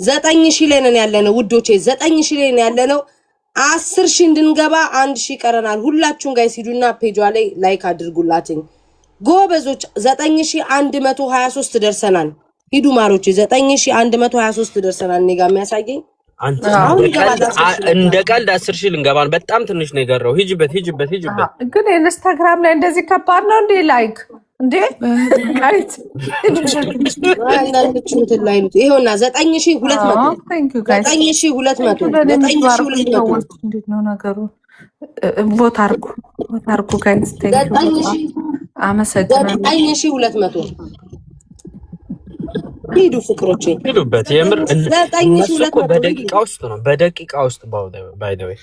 9000 ላይ ነን ያለነው ውዶቼ። 9000 ላይ ነን ያለነው። 10,000 እንድንገባ 1,000 ቀረናል። ሁላችሁም ጋይስ ሂዱና ፔጇ ላይ ላይክ አድርጉላትኝ ጎበዞች። 9123 ደርሰናል። ሂዱ ማሮች 9123 ደርሰናል። እኔ ጋር የሚያሳየኝ አንተ እንደ ቀልድ 10,000 ልንገባን በጣም ትንሽ ነው የቀረው። ሂጅበት። ግን ኢንስታግራም ላይ እንደዚህ ከባድ ነው እንዴ? ላይክ እንዴ ጋይስ ይሄውና 9,200 እንዴት ነው ነገሩ? ቮት አርጉ ጋይስ። አመሰግናለሁ። 9,200 ሂዱ ፍቅሮቼ ሂዱበት። የምር እነሱ እኮ በደቂቃ ውስጥ ባይ ዘ ዌይ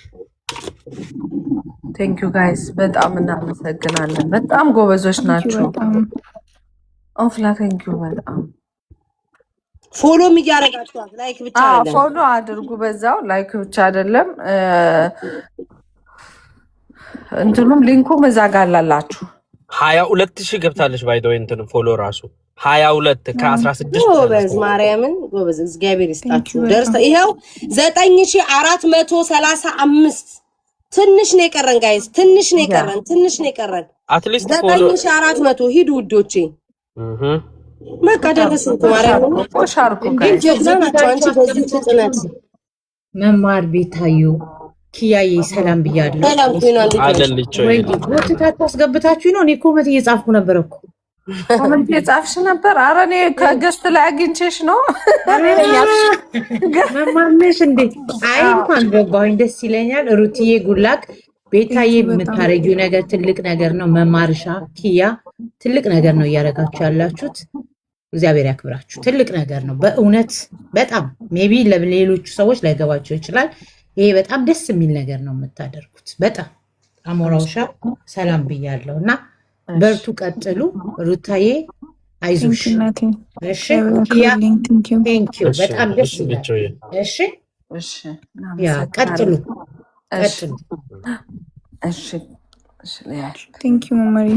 ቴንክ ዩ ጋይስ በጣም እናመሰግናለን። በጣም ጎበዞች ናቸው። ኦፍላ ቴንክ ዩ በጣም ፎሎም እያደረጋችኋት ላይክ ብቻ አይደለም፣ ፎሎ አድርጉ በዛው ላይክ ብቻ አይደለም እንትኑም ሊንኩም እዛ ጋር አላላችሁ። 22,000 ገብታለች ባይ ዘ ዌይ እንትን ፎሎ ራሱ 22 ከ16 ጎበዝ ማርያምን ጎበዝ። እግዚአብሔር ይስጣችሁ። ደርሰ ይሄው 9,435 ትንሽ ነው የቀረን ጋይስ፣ ትንሽ ነው የቀረን አትሊስት 9,400 ሂዱ ውዶቼ። በቃ ደረስን። ማርያምን ቆሻርኩ ጋይስ ጀግና ናቸው። አንቺ በዚህ ፍጥነት መማር ቤታዩ ኪያዬ ሰላም ብያለሁ። ሰላም አይደልች ወይ ወጥታችሁ አስገብታችሁ ነው? እኔ ኮመንት እየጻፍኩ ነበር እኮ ኮመንት እየጻፍሽ ነበር? ኧረ እኔ ከገስት ላይ አግኝቼሽ ነው። መማር ነሽ እንዴ? አይ እንኳን ገባሁኝ፣ ደስ ይለኛል። ሩትዬ ጉላክ ቤታዬ የምታረጊው ነገር ትልቅ ነገር ነው። መማርሻ ኪያ ትልቅ ነገር ነው እያደረጋችሁ ያላችሁት። እግዚአብሔር ያክብራችሁ። ትልቅ ነገር ነው በእውነት በጣም ሜቢ ለሌሎቹ ሰዎች ላይገባቸው ይችላል። ይሄ በጣም ደስ የሚል ነገር ነው የምታደርጉት። በጣም አሞራውሻ ሰላም ብያለሁ እና በርቱ፣ ቀጥሉ። ሩታዬ አይዞሽ። እሺ ኪያ ቴንኪው በጣም ደስ ይላል። እሺ ያ ቀጥሉ። እሺ ቴንኪው ማማሪ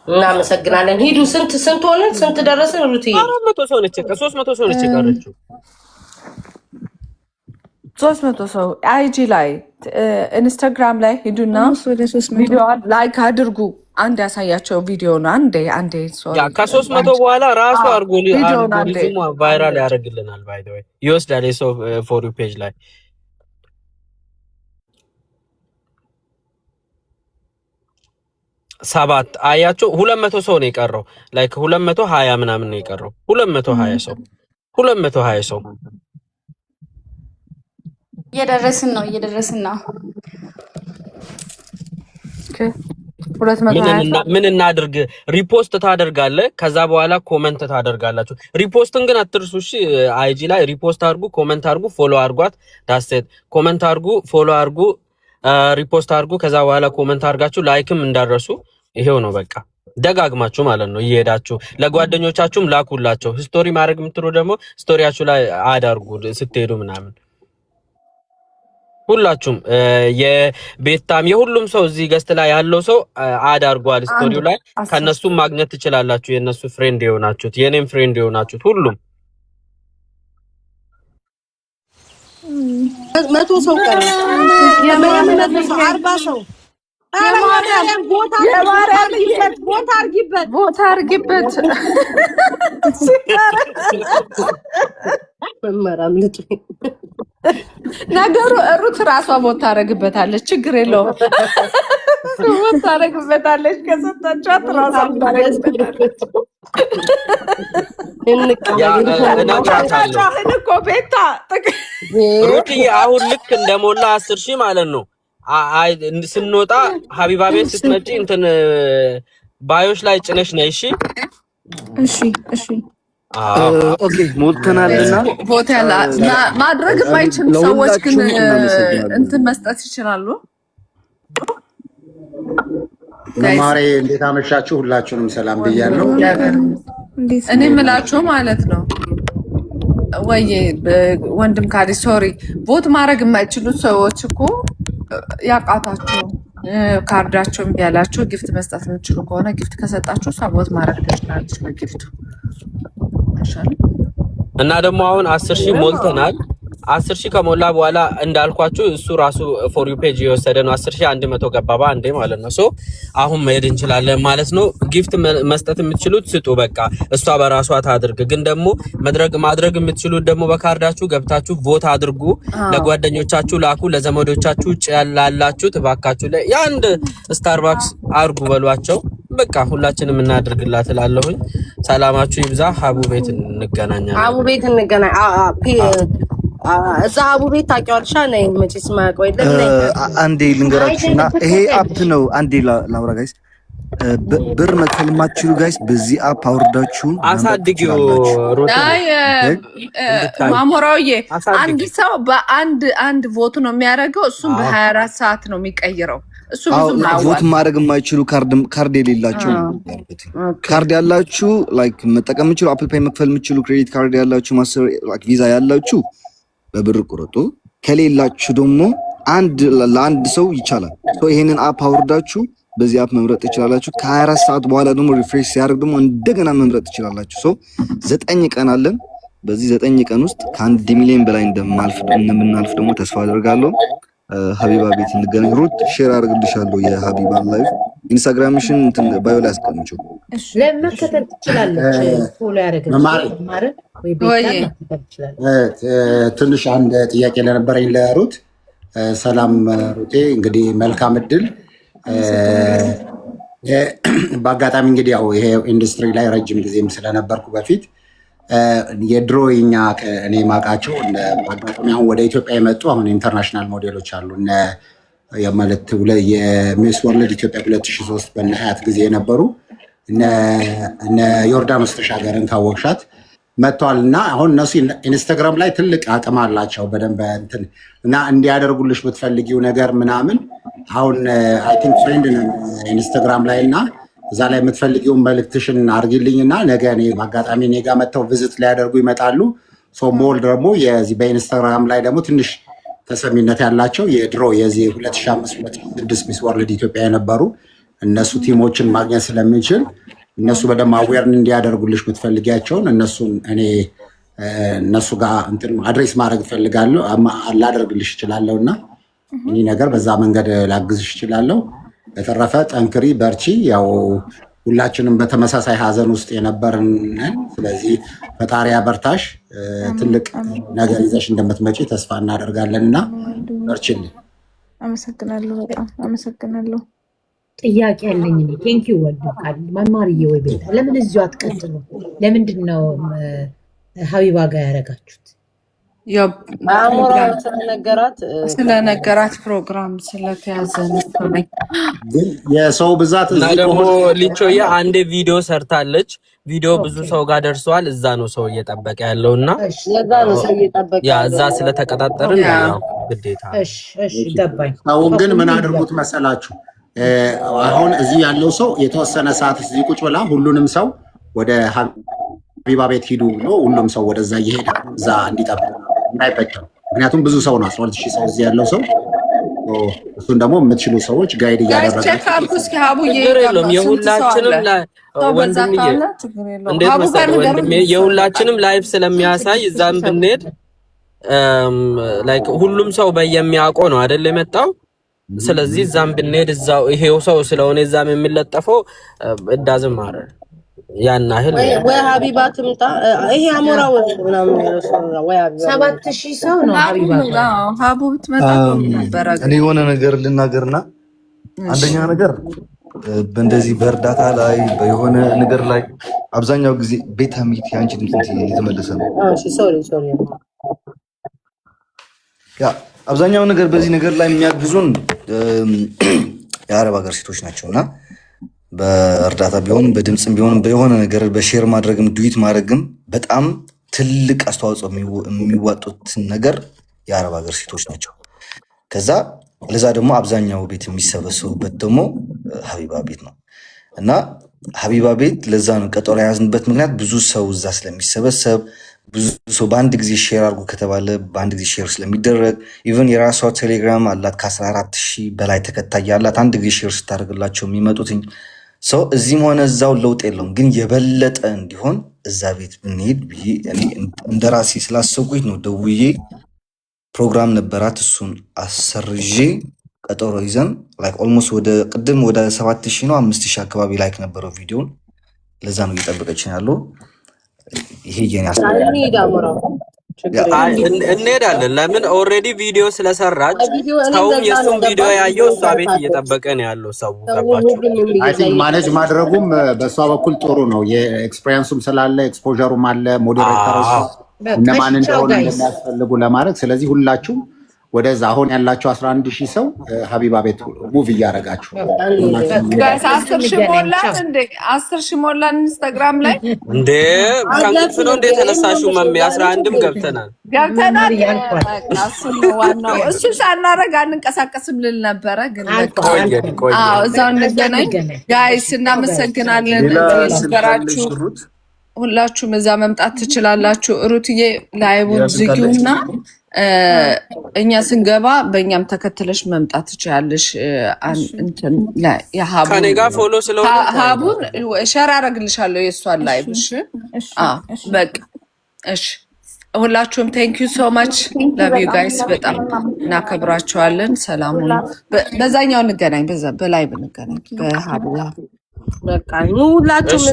እናመሰግናለን። ሂዱ። ስንት ሆነን ስንት ደረስን? ሩቲ 400 ሰው ነች፣ ከ300 ሰው ነች የቀረችው። 300 ሰው አይጂ ላይ ኢንስታግራም ላይ ሂዱና ቪዲዮ ላይክ አድርጉ። አንድ ያሳያቸው ቪዲዮ ነው። አንዴ ያ ከ300 በኋላ ራሱ አልጎሪዝሙ ቫይራል ያደርግልናል። ባይ ዘ ወይ ይወስዳል የሰው ፎር ዩ ፔጅ ላይ 7 አያችሁ። 200 ሰው ነው የቀረው። ላይክ 220 ምናምን ነው የቀረው። 220 ሰው እየደረስን ነው። ምን እናድርግ? ሪፖስት ታደርጋለህ፣ ከዛ በኋላ ኮመንት ታደርጋላችሁ። ሪፖስትን ግን አትርሱ እሺ። አይጂ ላይ ሪፖስት አድርጉ፣ ኮመንት አድርጉ፣ ፎሎ አድርጓት። ዳሴት ኮመንት አድርጉ፣ ፎሎ አድርጉ፣ ሪፖስት አድርጉ። ከዛ በኋላ ኮመንት አድርጋችሁ ላይክም እንዳረሱ። ይሄው ነው በቃ። ደጋግማችሁ ማለት ነው እየሄዳችሁ ለጓደኞቻችሁም ላኩላቸው። ስቶሪ ማድረግ የምትሩ ደግሞ ስቶሪያችሁ ላይ አዳርጉ ስትሄዱ ምናምን። ሁላችሁም የቤታም የሁሉም ሰው እዚህ ገስት ላይ ያለው ሰው አዳርጓል ስቶሪው ላይ። ከነሱም ማግኘት ትችላላችሁ። የነሱ ፍሬንድ የሆናችሁት የኔም ፍሬንድ የሆናችሁት ሁሉም 100 ሰው ቀረ። የማያምን 40 ሰው ቦታ አርጊበት። ነገሩ ሩት ራሷ ቦታ ታረግበታለች፣ ችግር የለውም። ቦታ ታረግበታለች። ከሰጣችኋት ራሷ ታረግበታለች። እኮ ቤታ ሩትዬ አሁን ልክ እንደሞላ 10,000 ማለት ነው። ስንወጣ ሀቢባ ቤት ስትመጪ እንትን ባዮች ላይ ጭነሽ ነይ። እሺ ኦኬ ሞልተናልና ቦታ ማድረግ የማይችሉ ሰዎች ግን እንትን መስጠት ይችላሉ። መማሬ እንዴት አመሻችሁ? ሁላችሁንም ሰላም ብያለሁ። እኔ የምላችሁ ማለት ነው ወይ ወንድም ካዲ ሶሪ፣ ቦት ማድረግ የማይችሉት ሰዎች እኮ ያቃታችሁ ካርዳቸው እምቢ ያላችሁ ጊፍት መስጠት የምትችሉ ከሆነ ጊፍት ከሰጣችሁ እሷ ቦት ማድረግ ትችላለች በጊፍቱ። እና ደግሞ አሁን 10,000 ሞልተናል። 10,000 ከሞላ በኋላ እንዳልኳችሁ እሱ ራሱ ፎር ዩ ፔጅ የወሰደ ነው 10,100 ገባባ አንዴ ማለት ነው። ሶ አሁን መሄድ እንችላለን ማለት ነው። ጊፍት መስጠት የምትችሉት ስጡ፣ በቃ እሷ በራሷ ታድርግ። ግን ደግሞ ማድረግ የምትችሉት ደግሞ በካርዳችሁ ገብታችሁ ቮት አድርጉ፣ ለጓደኞቻችሁ ላኩ፣ ለዘመዶቻችሁ ውጭ ያላላችሁ እባካችሁ የአንድ ስታርባክስ አርጉ በሏቸው። በቃ ሁላችንም እናድርግላት እላለሁኝ። ሰላማችሁ ይብዛ። ሀቡ ቤት እንገናኛለን። ሀቡ ቤት እንገናኝ። እዛ ሀቡ ቤት ታውቂዋለሽ? ነይ መቼስ ማያውቀው የለም። አንዴ ልንገራችሁና ይሄ አፕ ነው። አንዴ ላውራ ጋይስ። ብር መክፈል የማትችሉ ጋይስ በዚህ አፕ አውርዳችሁ አሳድጊው። ማሞራውዬ አንድ ሰው በአንድ ቮቱ ነው የሚያደርገው። እሱም በ24 ሰዓት ነው የሚቀይረው። እሱ ብዙም ቮት ማድረግ የማይችሉ ካርድ የሌላቸው ካርድ ያላችሁ ላይክ መጠቀም የምችሉ አፕል ፔይ መክፈል የምችሉ ክሬዲት ካርድ ያላችሁ ማስተር ላይክ ቪዛ ያላችሁ በብር ቁረጡ። ከሌላችሁ ደግሞ ለአንድ ሰው ይቻላል። ይሄንን አፕ አውርዳችሁ በዚህ አፕ መምረጥ ትችላላችሁ። ከ24 ሰዓት በኋላ ደግሞ ሪፍሬሽ ሲያደርግ ደግሞ እንደገና መምረጥ ትችላላችሁ። 9 ቀን አለን። በዚህ 9 ቀን ውስጥ ከ1 ሚሊዮን በላይ እንደምናልፍ ደግሞ ተስፋ አደርጋለሁ። ሀቢባ ቤት እንገናኝ። ሩት ሼር አድርግልሻለሁ የሀቢባ ላይፍ ኢንስታግራምሽን እንትን ባዮ ላይ አስቀምጪው። ለመከተል ትችላለች። ፎሎ ያደርጋል ትንሽ አንድ ጥያቄ ለነበረኝ ለሩት። ሰላም ሩቴ፣ እንግዲህ መልካም እድል። በአጋጣሚ እንግዲህ ያው ይሄ ኢንዱስትሪ ላይ ረጅም ጊዜም ስለነበርኩ በፊት የድሮ እኔ ማውቃቸው በአጋጣሚ አሁን ወደ ኢትዮጵያ የመጡ አሁን ኢንተርናሽናል ሞዴሎች አሉ። ማለት የሚስ ወርልድ ኢትዮጵያ 2003 በእነ ሀያት ጊዜ የነበሩ እነ ዮርዳኖስ ተሻገርን ካወቅሻት መጥተዋል። እና አሁን እነሱ ኢንስታግራም ላይ ትልቅ አቅም አላቸው በደንብ እንትን እና እንዲያደርጉልሽ ብትፈልጊው ነገር ምናምን አሁን አይ ቲንክ ፍሬንድ ኢንስታግራም ላይ እና እዛ ላይ የምትፈልጊውን መልእክትሽን አርጊልኝና ነገ በአጋጣሚ እኔ ጋር መጥተው ቪዝት ሊያደርጉ ይመጣሉ። ሞል ደግሞ የዚህ በኢንስታግራም ላይ ደግሞ ትንሽ ተሰሚነት ያላቸው የድሮ የዚህ 2005-2006 ሚስ ወርልድ ኢትዮጵያ የነበሩ እነሱ ቲሞችን ማግኘት ስለምንችል እነሱ በደንብ አዌርን እንዲያደርጉልሽ የምትፈልጊያቸውን እነሱ ጋር አድሬስ ማድረግ እፈልጋለሁ፣ ላደርግልሽ እችላለሁ እና እኔ ነገር በዛ መንገድ ላግዝሽ እችላለሁ። በተረፈ ጠንክሪ፣ በርቺ። ያው ሁላችንም በተመሳሳይ ሀዘን ውስጥ የነበርን፣ ስለዚህ ፈጣሪ ያበርታሽ። ትልቅ ነገር ይዘሽ እንደምትመጪ ተስፋ እናደርጋለን እና በርቺልን። አመሰግናለሁ፣ በጣም አመሰግናለሁ። ጥያቄ ያለኝ እኔ ቴንኪው ወልዱቃል መማርዬ ወይ ቤታ ለምን እዚሁ አትቀጥሉ? ለምንድን ነው ሀቢባ ጋር ያደረጋችሁት? ስለነገራት ፕሮግራም ስለተያዘ ግን የሰው ብዛት እና ደግሞ ሊቾዬ አንዴ ቪዲዮ ሰርታለች። ቪዲዮ ብዙ ሰው ጋር ደርሷል። እዛ ነው ሰው እየጠበቀ ያለውና እዛ ስለተቀጣጠርን ያው ግዴታ ገባኝ። አሁን ግን ምን አድርጉት መሰላችሁ? አሁን እዚህ ያለው ሰው የተወሰነ ሰዓት እዚህ ቁጭ ብላ ሁሉንም ሰው ወደ ሀቢባ ቤት ሂዱ ብሎ ሁሉም ሰው ወደዛ እየሄደ እዛ እንዲጠብቅ እንዳይበቸው። ምክንያቱም ብዙ ሰው ነው 12,000 ሰው እዚህ ያለው ሰው። እሱን ደግሞ የምትችሉ ሰዎች ጋይድ እያደረጋችሁ የሁላችንም ላይፍ ስለሚያሳይ እዛም ብንሄድ ላይክ ሁሉም ሰው በየሚያውቀው ነው አይደል የመጣው። ስለዚህ እዛም ብንሄድ እዛው ይሄው ሰው ስለሆነ እዛም የሚለጠፈው እዳዝም ማረር ያን ያህል ወይ ሀቢባ ትምጣ። ይሄ አሞራው ምናምን ወይ 7,000 ሰው ነው ሀቡ ብትመጣ ነበር። እኔ የሆነ ነገር ልናገርና አንደኛ ነገር በእንደዚህ በእርዳታ ላይ በየሆነ ነገር ላይ አብዛኛው ጊዜ ቤታ ሚት ያንቺ ድምጽ እየተመለሰ ነው። ሶሪ ያ አብዛኛው ነገር በዚህ ነገር ላይ የሚያግዙን የአረብ ሀገር ሴቶች ናቸውና በእርዳታ ቢሆን በድምፅም ቢሆን በየሆነ ነገር በሼር ማድረግም ዱዊት ማድረግም በጣም ትልቅ አስተዋጽኦ የሚዋጡት ነገር የአረብ ሀገር ሴቶች ናቸው። ከዛ ለዛ ደግሞ አብዛኛው ቤት የሚሰበሰቡበት ደግሞ ሀቢባ ቤት ነው እና ሀቢባ ቤት ለዛ ነው ቀጠሮ የያዝንበት ምክንያት ብዙ ሰው እዛ ስለሚሰበሰብ ብዙ ሰው በአንድ ጊዜ ሼር አድርጎ ከተባለ በአንድ ጊዜ ሼር ስለሚደረግ ኢቨን የራሷ ቴሌግራም አላት ከ14,000 በላይ ተከታይ ያላት አንድ ጊዜ ሼር ስታደርግላቸው የሚመጡትኝ ሰው እዚህም ሆነ እዛው ለውጥ የለውም። ግን የበለጠ እንዲሆን እዛ ቤት ብንሄድ ብዬ እንደ ራሴ ስላሰብኩኝ ነው ደውዬ ፕሮግራም ነበራት። እሱን አሰርዤ ቀጠሮ ይዘን ላይክ ኦልሞስት ወደ ቅድም ወደ 7000 ነው 5000 አካባቢ ላይክ ነበረው ቪዲዮን። ለዛ ነው እየጠበቀችን ያለው። ይሄ የኔ እንሄዳለን። ለምን ኦልሬዲ ቪዲዮ ስለሰራች ሰውም የሱን ቪዲዮ ያየው እሷ ቤት እየጠበቀ ነው ያለው ሰው። ገባችሁ? አይ ቲንክ ማኔጅ ማድረጉም በእሷ በኩል ጥሩ ነው። የኤክስፒሪየንሱም ስላለ ኤክስፖዠሩም አለ ሞዴሬተሮች እነማን እንደሆነ እንደሚያስፈልጉ ለማድረግ። ስለዚህ ሁላችሁም ወደዛ አሁን ያላችሁ 11000 ሰው ሀቢባ ቤት ሙቭ እያደረጋችሁ 10,000 ሞላን እንዴ? 10,000 ሞላን ኢንስታግራም ላይ እንዴ? ከንቅፍ ነው እንዴ ተነሳሽው? ማሚ 11ም ገብተናል። ዋናው እሱ ሳናረግ አንንቀሳቀስም ልል ነበረ፣ ግን እዛው እንገናኝ ጋይስ። እናመሰግናለን ነበራችሁ። ሁላችሁም እዛ መምጣት ትችላላችሁ። ሩትዬ ላይቡን ዝጊውና እኛ ስንገባ በእኛም ተከትለሽ መምጣት ትችላለሽ። እንትን ላይ ከኔ ጋር ፎሎ ስለሆነ ሀቡን ሸር አደርግልሻለሁ የእሷን ላይቭ። እሺ በቃ እሺ። ሁላችሁም ቴንክ ዩ ሶ ማች ላቭ ዩ ጋይስ። በጣም እናከብራችኋለን። ሰላሙን በዛኛው እንገናኝ፣ በላይቭ እንገናኝ። በሀቡ በቃ ሁላችሁም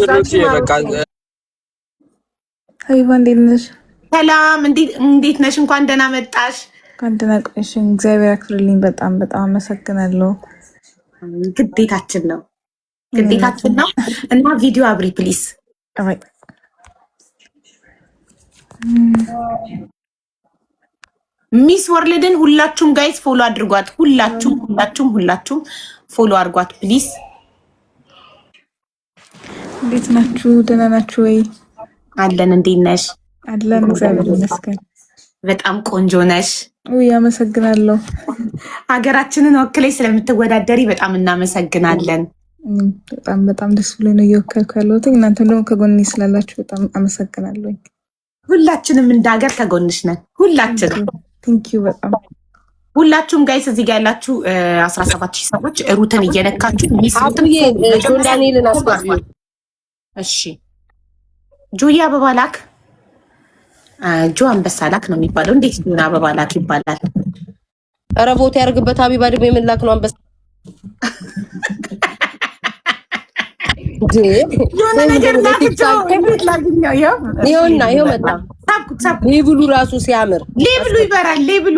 ሀቢባ እንዴት ነሽ? ሰላም እንዴት ነሽ? እንኳን ደህና መጣሽ። እንኳን ደህና ቆየሽ። እግዚአብሔር ያክብርልኝ። በጣም አመሰግናለሁ። ግዴታችን ነው እና ቪዲዮ አብሪ ፕሊስ። ሚስ ወርልድን ሁላችሁም ጋይስ ፎሎ አድርጓት። ሁላችሁም ፎሎ አድርጓት ፕሊስ። እንዴት ናችሁ? ደህና ናችሁ ወይ? አለን። እንዴት ነሽ? አለን እግዚአብሔር ይመስገን። በጣም ቆንጆ ነሽ። አመሰግናለሁ። ሀገራችንን ወክለሽ ስለምትወዳደሪ በጣም እናመሰግናለን። በጣም ደስ ብሎኝ ነው እየወከልኩ ያለሁት። እናንተም ደግሞ ከጎኔ ስላላችሁ በጣም አመሰግናለሁ። ሁላችንም እንደ ሀገር ከጎንሽ ነን። ሁላችንም ቴንኪዩ በጣም ሁላችሁም ጋይስ እዚህ ጋር ያላችሁ 17000 ሰዎች ሩትን እየነካችሁ ዳንኤልን አስገቢው። እሺ ጆያ አበባ ላክ። ጆ አንበሳ ላክ ነው የሚባለው። እንዴት ጆና አበባ ላክ ይባላል? ኧረ ቦታ ያርግበት። ሀቢባ ደግሞ የምላክ ነው አንበሳ ይኸው መጣ። ሌብሉ ራሱ ሲያምር ሌብሉ ይበራል። ሌብሉ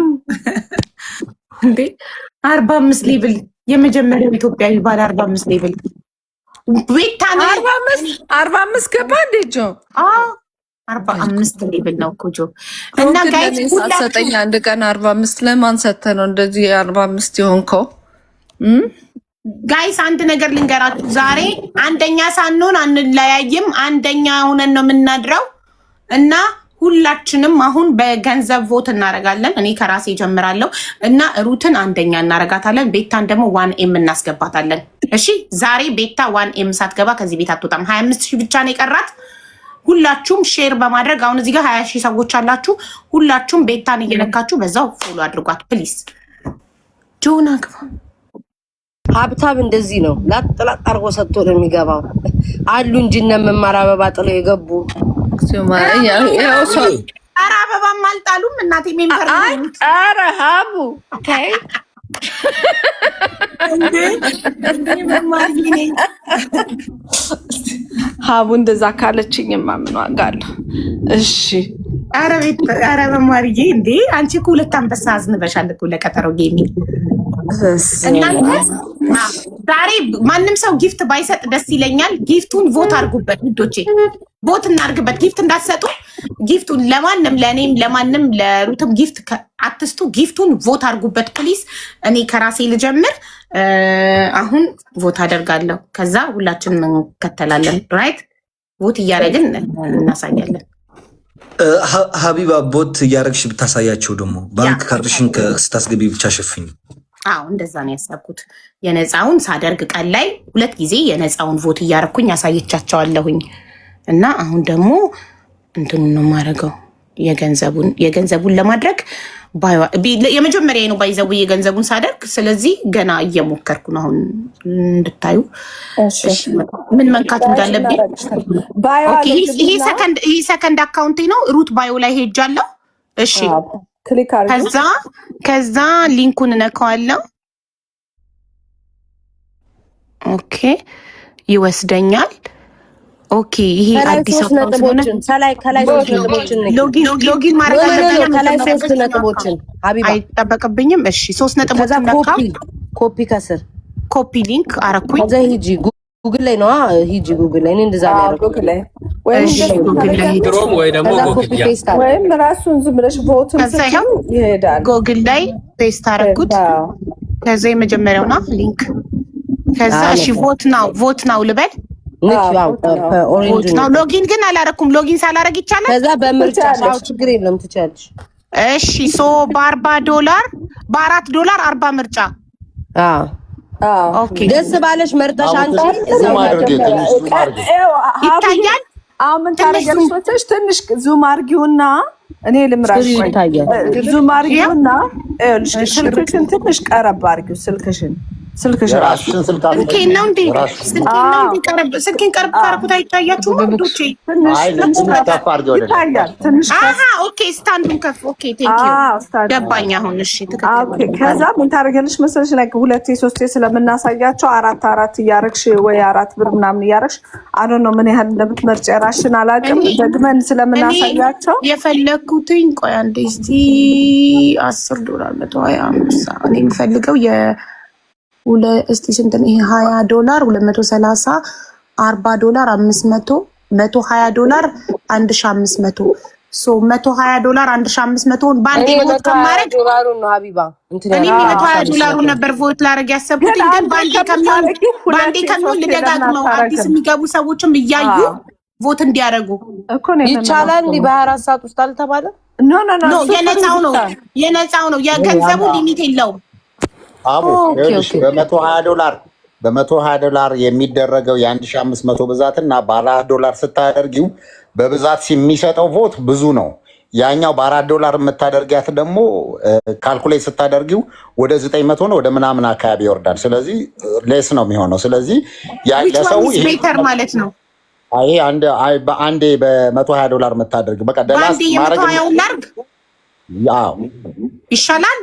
እንዴ 45 ሌብል የመጀመሪያው ኢትዮጵያዊ ባለ 45 ሌብል ቤታ ነው። 45 ገባ እንዴ ጆ? 45 ሌብል ነው እኮ ጆ። እና ጋይስ ሰጠኝ አንድ ቀን 45 ለማን ሰጥተህ ነው እንደዚህ 45 የሆንከው? ጋይስ አንድ ነገር ልንገራችሁ። ዛሬ አንደኛ ሳንሆን አንለያይም፣ አንደኛ ሆነን ነው የምናድረው እና ሁላችንም አሁን በገንዘብ ቮት እናረጋለን። እኔ ከራሴ ጀምራለሁ እና ሩትን አንደኛ እናረጋታለን። ቤታን ደግሞ 1M እናስገባታለን። እሺ ዛሬ ቤታ 1M ሳትገባ ከዚህ ቤት አትወጣም። 25000 ብቻ ነው የቀራት። ሁላችሁም ሼር በማድረግ አሁን እዚህ ጋር 20000 ሰዎች አላችሁ። ሁላችሁም ቤታን እየነካችሁ በዛው ፎሎ አድርጓት ፕሊዝ። ጆና ግባ። ሀብታም እንደዚህ ነው፣ ላጥላጥ አርጎ ሰጥቶ ነው የሚገባው። አሉ እንጂ እነ መማር አበባ ጥለው የገቡ ኧረ አበባም አልጣሉም። እናቴ ሜምበር ኧረ ሀቡ ተይ ሀቡ እንደዛ ካለችኝማ ምን ዋጋ አለው? እሺ ኧረ መማርዬ እንዴ አንቺ እኮ 2 አንበሳ አዝንበሻል እኮ ለቀጠሮ ጌሚ። ዛሬ ማንም ሰው ጊፍት ባይሰጥ ደስ ይለኛል። ጊፍቱን ቮት አድርጉበት ውዶቼ፣ ቮት እናድርግበት። ጊፍት እንዳትሰጡ፣ ጊፍቱን ለማንም ለእኔም ለማንም ለሩትም ጊፍት አትስጡ። ጊፍቱን ቮት አድርጉበት ፕሊዝ። እኔ ከራሴ ልጀምር። አሁን ቮት አደርጋለሁ፣ ከዛ ሁላችንም እንከተላለን። ራይት ቮት እያደረግን እናሳያለን። ሀቢባ ቦት እያደረግሽ ብታሳያቸው ደግሞ ባንክ ካርድሽን ስታስገቢ ብቻ ሸፍኝ። አዎ እንደዛ ነው ያሰብኩት። የነፃውን ሳደርግ ቀን ላይ 2 ጊዜ የነፃውን ቮት እያደረኩኝ ያሳየቻቸዋለሁኝ እና አሁን ደግሞ እንትኑን ነው የማደርገው የገንዘቡን ለማድረግ የመጀመሪያ ነው ባይዘው የገንዘቡን ሳደርግ። ስለዚህ ገና እየሞከርኩ ነው አሁን እንድታዩ ምን መንካት እንዳለብኝ። ይሄ ሰከንድ አካውንቴ ነው። ሩት ባዮ ላይ ሄጃለሁ። እሺ ክሊክ አድርጊ። ከዛ ሊንኩን እነካዋለሁ። ኦኬ ይወስደኛል። ኦኬ ይሄ አዲስ ከላይ 3 ነጥቦችን ሎጊን ማድረግ አለብኝ። ከላይ 3 ነጥቦችን ሀቢባ አይጠበቅብኝም። እሺ 3 ነጥቦችን ነካ። ኮፒ ከስር ኮፒ ሊንክ አረኩኝ። ከዛ ሂጂ ጉግል ላይ ነው። ሂጂ ጉግል ላይ እኔ እንደዛ ነው ያደረኩት። ጉግል ላይ ድሮም ወይ ደግሞ ጉግል ወይም ራሱን ዝም ብለሽ ቮትን ስትይ ይሄዳል። ጉግል ላይ ፔስት አረኩት። ከዛ የመጀመሪያው ነው ሊንክ። ከዛ እሺ ቮት ናው ልበል። ሎጊን ግን አላረኩም። ሎጊን ሳላረግ ይቻላል። ከዛ በምርጫ ችግር የለም ትችያለሽ። እሺ $40 በ$4 40 ምርጫ። ኦኬ ደስ ባለሽ መርጠሽ አንቺ ይታያል። አሁን ምን ታደርጊያለሽ? ትንሽ ዙም አድርጊውና እኔ ልምራሽ። ዙም አድርጊውና ስልክሽን ትንሽ ቀረብ አድርጊው። ስልክሽን ራስሽን ስልኬን ነው እንዴ? ስልኬን ቀረብ ካረኩት አይታያችሁም? ወንዶቼ ይታያል ትንሽ። ኦኬ ስታንዱን ከፍ። ኦኬ ቴንክ ዩ ገባኝ አሁን። እሺ ትክክል። ከዛ ምን ታደርጊያለሽ መሰለሽ? ላይ 2 3 ስለምናሳያቸው 4 እያረግሽ ወይ 4 ብር ምናምን እያረግሽ አዶ ነው ምን ያህል እንደምትመርጭ ራስሽን አላውቅም። ደግመን ስለምናሳያቸው የፈለኩትኝ ቆይ አንዴ እስቲ $10 125 እኔ የምፈልገው እስቲ ስንት ነው ይሄ? $20 230 $40 500 $120 1500 $120 1500 ባንዴ ቮት ከማረግ ዶላሩን ነው ሀቢባ እኔ $120 ነበር ቮት ላረግ ያሰብኩት። ግን ባንዴ ከሚሆን ልደጋግመው አዲስ የሚገቡ ሰዎችም እያዩ ቮት እንዲያረጉ ይቻላል። እንዲህ በ24 ሰዓት ውስጥ አልተባለ። ኖ የነፃው ነው የገንዘቡ ሊሚት የለውም። አቡ በ$120 የሚደረገው የ1500 ብዛት እና በ$4 ስታደርጊው በብዛት የሚሰጠው ቮት ብዙ ነው። ያኛው በ$4 የምታደርጊያት ደግሞ ካልኩሌት ስታደርጊው ወደ 900 ነው ወደ ምናምን አካባቢ ይወርዳል። ስለዚህ ሌስ ነው የሚሆነው። ስለዚህ ለሰው ቤተር ማለት ነው። በአንዴ በ$120 የምታደርግ በቃ ደላስ ማድረግ ይሻላል።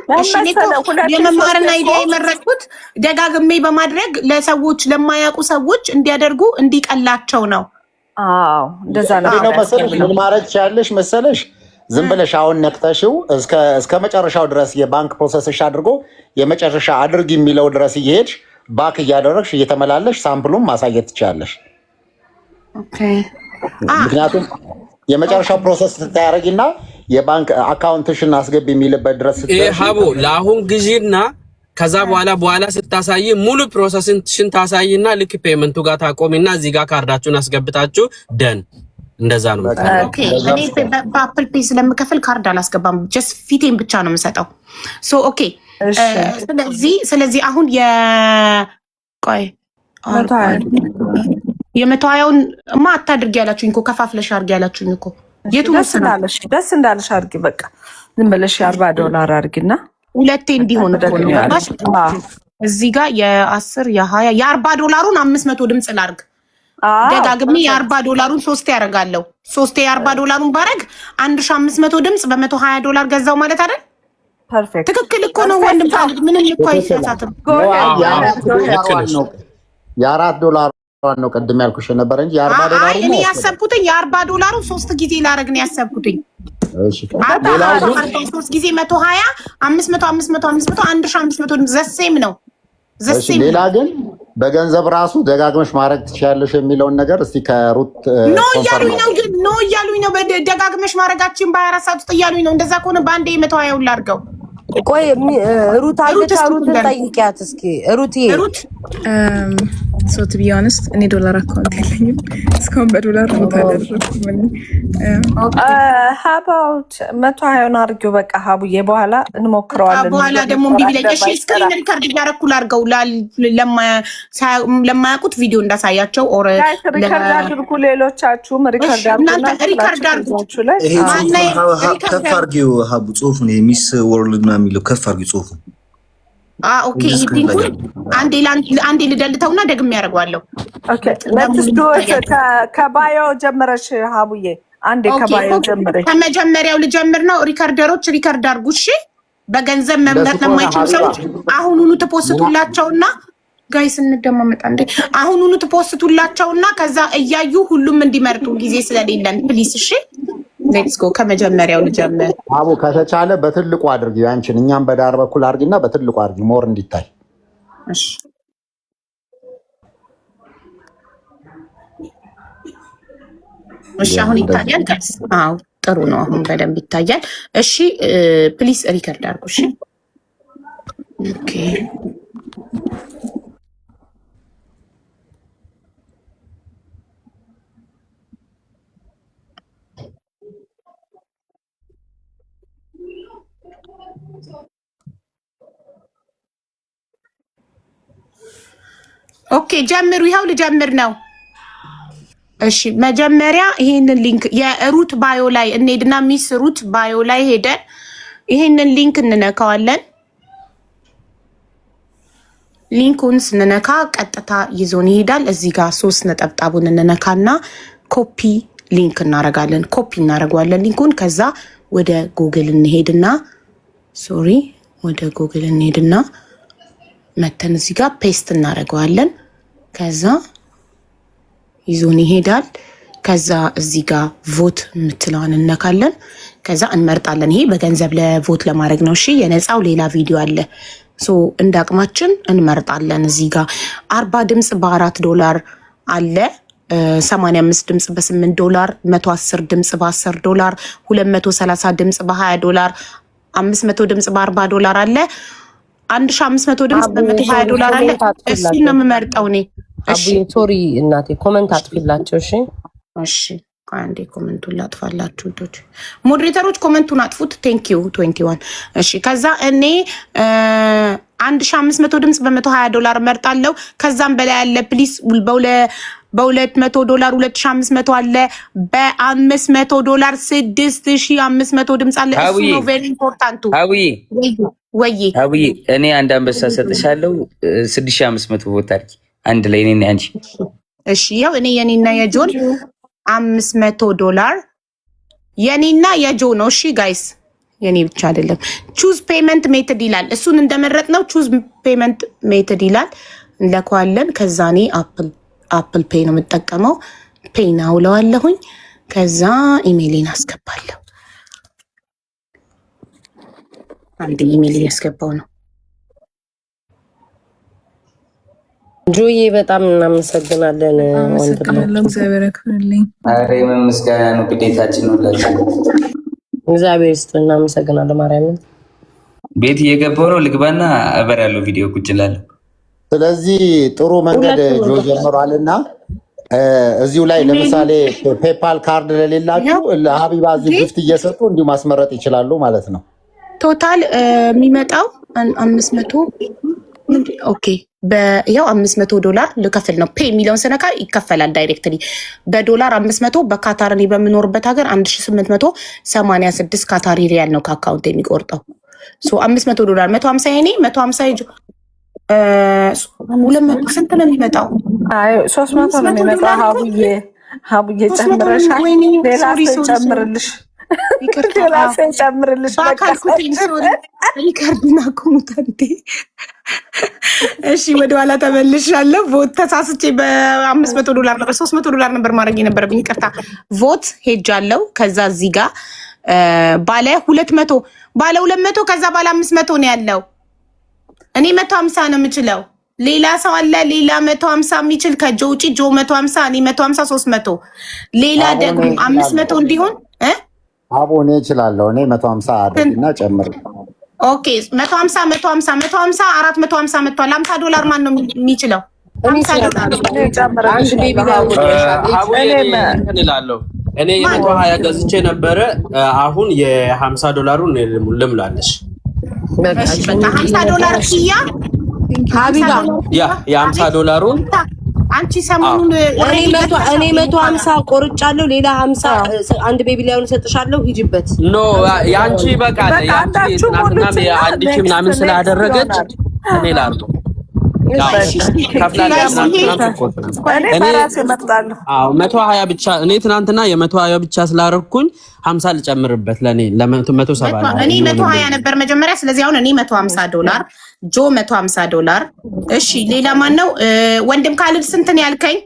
የመማርና አይዲያ የመረጥኩት ደጋግሜ በማድረግ ለሰዎች ለማያውቁ ሰዎች እንዲያደርጉ እንዲቀላቸው ነው። እንደዛ ነው መሰለሽ። ምን ማድረግ ትችያለሽ መሰለሽ? ዝም ብለሽ አሁን ነክተሽው እስከ መጨረሻው ድረስ የባንክ ፕሮሰስሽ አድርጎ የመጨረሻ አድርግ የሚለው ድረስ እየሄድሽ ባክ እያደረግሽ እየተመላለሽ ሳምፕሉን ማሳየት ትችያለሽ። ምክንያቱም የመጨረሻው ፕሮሰስ ስታያረጊና የባንክ አካውንትሽን አስገቢ የሚልበት ድረስ ሀቡ ለአሁን ግዢና ከዛ በኋላ ስታሳይ ሙሉ ፕሮሰስን ታሳይና ልክ ፔመንቱ ጋር ታቆሚና እዚህ ጋር ካርዳችሁን አስገብታችሁ ደን እንደዛ ነው። ኦኬ እኔ በአፕል ፔይ ስለምከፍል ካርድ አላስገባም። ጀስት ፊቴን ብቻ ነው የምሰጠው። ኦኬ ስለዚህ አሁን የ120ውን አታድርጊ ያላችሁኝ እኮ ከፋፍለሽ አድርጊ ያላችሁኝ እኮ ደስ እንዳለሽ አድርጊ። በቃ ዝም ብለሽ $40 አድርጊና ሁለቴ እንዲሆን እዚህ ጋር የ10 የ20 $40 500 ድምፅ ላርግ። ደጋግሜ $40 3 ያደርጋለሁ። 3 $40 ባረግ 1500 ድምፅ በ$120 ገዛው ማለት አይደል? ፐርፌክት። ትክክል እኮ ነው ወንድም ታልክ ምንም እኮ አይሳሳትም። $4 ነው ቅድም ያልኩሽ ነበር እንጂ $40 እኔ ያሰብኩትኝ $40 3 ጊዜ ላረግ ነው ያሰብኩትኝ። እሺ 3 ጊዜ 120 500 500 500 1500 ዘሴም ነው ዘሴም። ሌላ ግን በገንዘብ ራሱ ደጋግመሽ ማድረግ ትችያለሽ የሚለውን ነገር እስቲ ከሩት እያሉኝ ነው። ግን እያሉኝ ነው ደጋግመሽ ማድረጋችን በ24 ሰዓት ውስጥ እያሉኝ ነው። እንደዛ ከሆነ በአንዴ 120 ላድርገው። ቆይ ሩት አለች፣ ሩትን ጠይቂያት እስኪ ሩት ሶ ቱ ቢ ኦነስት እኔ ዶላር አካውንት የለኝም እስካሁን በዶላር ነው ታደረኩኝ። ሀባውት 120 አድርጊው በቃ ሀቡዬ፣ በኋላ እንሞክረዋለን። በኋላ ደግሞ እምቢ ቢለኝ እሺ ስክሪን ሪከርድ እያደረኩ ላድርገው ለማያውቁት ቪዲዮ እንዳሳያቸው። ኦር ሪከርድ አድርጉ፣ ሌሎቻችሁም ሪከርድ አድርጉ። እናንተ ሪከርድ አድርጉ። ከፍ አድርጊው ሀቡ፣ ጽሁፉን የሚስ ወርልድ ነው የሚለው ከፍ አድርጊው ጽሁፉን። ኦኬ ሊንኩን አንዴ ልደልተውና ደግሜ ያደርገዋለሁ። ኦኬ ሌትስ ዱ ኢት ከባዮ ጀመረሽ ሀቡዬ። አንዴ ከባዩ ጀምሬ ከመጀመሪያው ልጀምር ነው። ሪከርደሮች ሪከርድ አድርጉ እሺ። በገንዘብ መምረጥ ለማይችሉ ሰዎች አሁኑኑ ትፖስቱላቸውና ጋይስ እንደማመጣ እንዴ አሁኑኑ ትፖስቱላቸውና ከዛ እያዩ ሁሉም እንዲመርጡ ጊዜ ስለሌለን ፕሊስ እሺ። ሌትስ ጎ ከመጀመሪያው ልጀምር። አቡ ከተቻለ በትልቁ አድርጊ አንቺን፣ እኛም በዳር በኩል አድርጊና በትልቁ አድርጊ ሞር እንዲታይ። እሺ እሺ አሁን ይታያል ጋይስ? አዎ ጥሩ ነው። አሁን በደንብ ይታያል። እሺ ፕሊስ ሪከርድ አድርጉ እሺ። ኦኬ ኦኬ ጀምሩ። ይኸው ልጀምር ነው። እሺ መጀመሪያ ይሄንን ሊንክ የሩት ባዮ ላይ እንሄድና ሚስ ሩት ባዮ ላይ ሄደን ይሄንን ሊንክ እንነካዋለን። ሊንኩን ስንነካ ቀጥታ ይዞን ይሄዳል። እዚህ ጋር 3 ነጠብጣቡን እንነካና ኮፒ ሊንክ እናረጋለን። ኮፒ እናረጋለን ሊንኩን። ከዛ ወደ ጉግል እንሄድና ወደ ጉግል እንሄድና መተን እዚህ ጋር ፔስት እናረጋለን። ከዛ ይዞን ይሄዳል። ከዛ እዚህ ጋር ቮት የምትለዋን እነካለን። ከዛ እንመርጣለን። ይሄ በገንዘብ ለቮት ለማድረግ ነው። እሺ የነፃው ሌላ ቪዲዮ አለ። እንደ አቅማችን እንመርጣለን። እዚህ ጋር 40 ድምፅ በ$4 አለ፣ 85 ድምፅ በ$8፣ 110 ድምፅ በ$10፣ 230 ድምፅ በ$20፣ 500 ድምፅ በ$40 አለ፣ 1500 ድምፅ በ$120 አለ። እሱን ነው የምመርጠው እኔ። አቡዬ ሶሪ እናቴ ኮመንት አጥፊላቸው። እሺ እሺ አንዴ ኮመንቱን ላጥፋላችሁ ዶች ሞዴሬተሮች ኮመንቱን አጥፉት። ቴንክ ዩ 21። እሺ ከዛ እኔ 1500 ድምፅ በ$120 መርጣለሁ። ከዛም በላይ ያለ ፕሊስ በ$200 2500 አለ፣ በ$500 6500 ድምፅ አለ። እሱ ነው ቬሪ ኢምፖርታንቱ። ወይ እኔ አንድ አንበሳ ሰጥሻለሁ 6500 ቦታ አድርጊ አንድ ላይ እኔና አንቺ። እሺ ያው እኔ የኔና የጆን $500 የኔና የጆ ነው። እሺ ጋይስ የኔ ብቻ አይደለም። ቹዝ ፔመንት ሜተድ ይላል። እሱን እንደመረጥ ነው ቹዝ ፔመንት ሜተድ ይላል። እንለኳለን። ከዛ እኔ አፕል ፔይ ነው የምጠቀመው። ፔይ ነው አውለዋለሁኝ። ከዛ ኢሜይሌን አስገባለሁ። አንድ ኢሜይል ያስገባው ነው። ጆዬ በጣም እናመሰግናለን። እግዚአብሔር ያክብርልኝ። ኧረ ምስጋና ነው ግዴታችን ነው። እግዚአብሔር ይስጥ። እናመሰግናለን። ማርያምን ቤት እየገባሁ ነው። ልግባና አበር ያለው ቪዲዮ ቁጭ እላለሁ። ስለዚህ ጥሩ መንገድ ጆ ጀምሯልና እዚሁ ላይ ለምሳሌ ፔፓል ካርድ ለሌላችሁ ለሀቢባ እዚህ ጊፍት እየሰጡ እንዲሁ ማስመረጥ ይችላሉ ማለት ነው። ቶታል የሚመጣው 500 ኦኬ ያው $500 ልከፍል ነው። ፔይ የሚለውን ስነካ ይከፈላል ዳይሬክትሊ በዶላር 500። በካታር እኔ በምኖርበት ሀገር 1886 ካታሪ ሪያል ነው ከአካውንት የሚቆርጠው። $500 150 የኔ 150 200 ስንት ነው የሚመጣው? 300 ነው የሚመጣው። ሀቡዬ ጨምረሻል። ሌላ ሰው ጨምርልሽ፣ ሌላ ሰው ጨምርልሽ። ሪካርድና ኮሙታንቴ እሺ ወደኋላ ተመልሻለሁ። ቮት ተሳስቼ $500 ነበር $300 ነበር ማድረግ የነበረብኝ። ይቅርታ ቮት ሄጃለሁ። ከዛ እዚህ ጋር ባለ 200 ባለ 200 ከዛ ባለ 500 ነው ያለው። እኔ 150 ነው የምችለው። ሌላ ሰው አለ ሌላ 150 የሚችል ከጆ ውጪ ጆ 150 እኔ 150 300 ሌላ ደግሞ 500 እንዲሆን አቦ እኔ እችላለሁ። እኔ 150 አድርግና ጨምር። ኦኬ 150 450 መጥቷል። $50 ማን ነው የሚችለው? እኔ የ120 ገዝቼ ነበረ። አሁን የ$50 ልምላለሽ። $50 ኪያ ሀቢባ የ$50 አንቺ ሰሞኑን እኔ 150 ቆርጫለሁ። ሌላ 50 አንድ ቤቢ ላይ አሁን ሰጥሻለሁ። ሂጂበት። ኖ ያንቺ በቃ ያንቺ ትናንትና አንድ ሺህ ምናምን ስላደረገች እኔ ላርቶ እኔ በራሴ እመርጣለሁ። 120 ብቻ እኔ ትናንትና የ120 ብቻ ስላረኩኝ 50 ልጨምርበት ለኔ ለ170 እኔ 120 ነበር መጀመሪያ። ስለዚህ አሁን እኔ $150 ጆ $150። እሺ ሌላ ማን ነው? ወንድም ካልድ ስንት ነው ያልከኝ?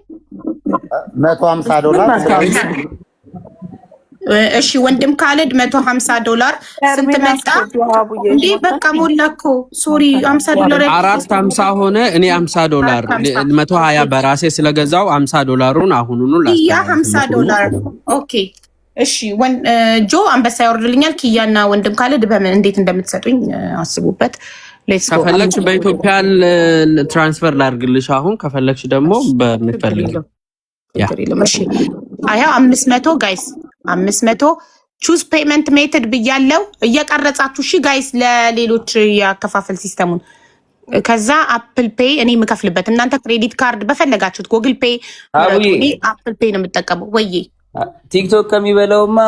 $150። እሺ ወንድም ካልድ $150 ስንት መጣ እንዴ? በቃ ሞላ እኮ ሶሪ $50 450 ሆነ። እኔ $50 120 በራሴ ስለገዛው $50ን አሁኑኑ ያ $50 ኦኬ። እሺ ጆ አንበሳ ያወርድልኛል። ኪያና ወንድም ካልድ በምን እንዴት እንደምትሰጡኝ አስቡበት። ሌትስ ጎ። ከፈለግሽ በኢትዮጵያ ትራንስፈር ላድርግልሽ አሁን፣ ከፈለግሽ ደግሞ በምትፈልጊው ያ እሺ። አያ 500 ጋይስ 500 ቹዝ ፔመንት ሜተድ ብያለው። እየቀረጻችሁ እሺ ጋይስ ለሌሎች ያከፋፈል ሲስተሙን። ከዛ አፕል ፔይ እኔ የምከፍልበት፣ እናንተ ክሬዲት ካርድ በፈለጋችሁት ጉግል ፔይ እኔ አፕል ፔይ ነው የምጠቀመው። ወይዬ ቲክቶክ ከሚበላውማ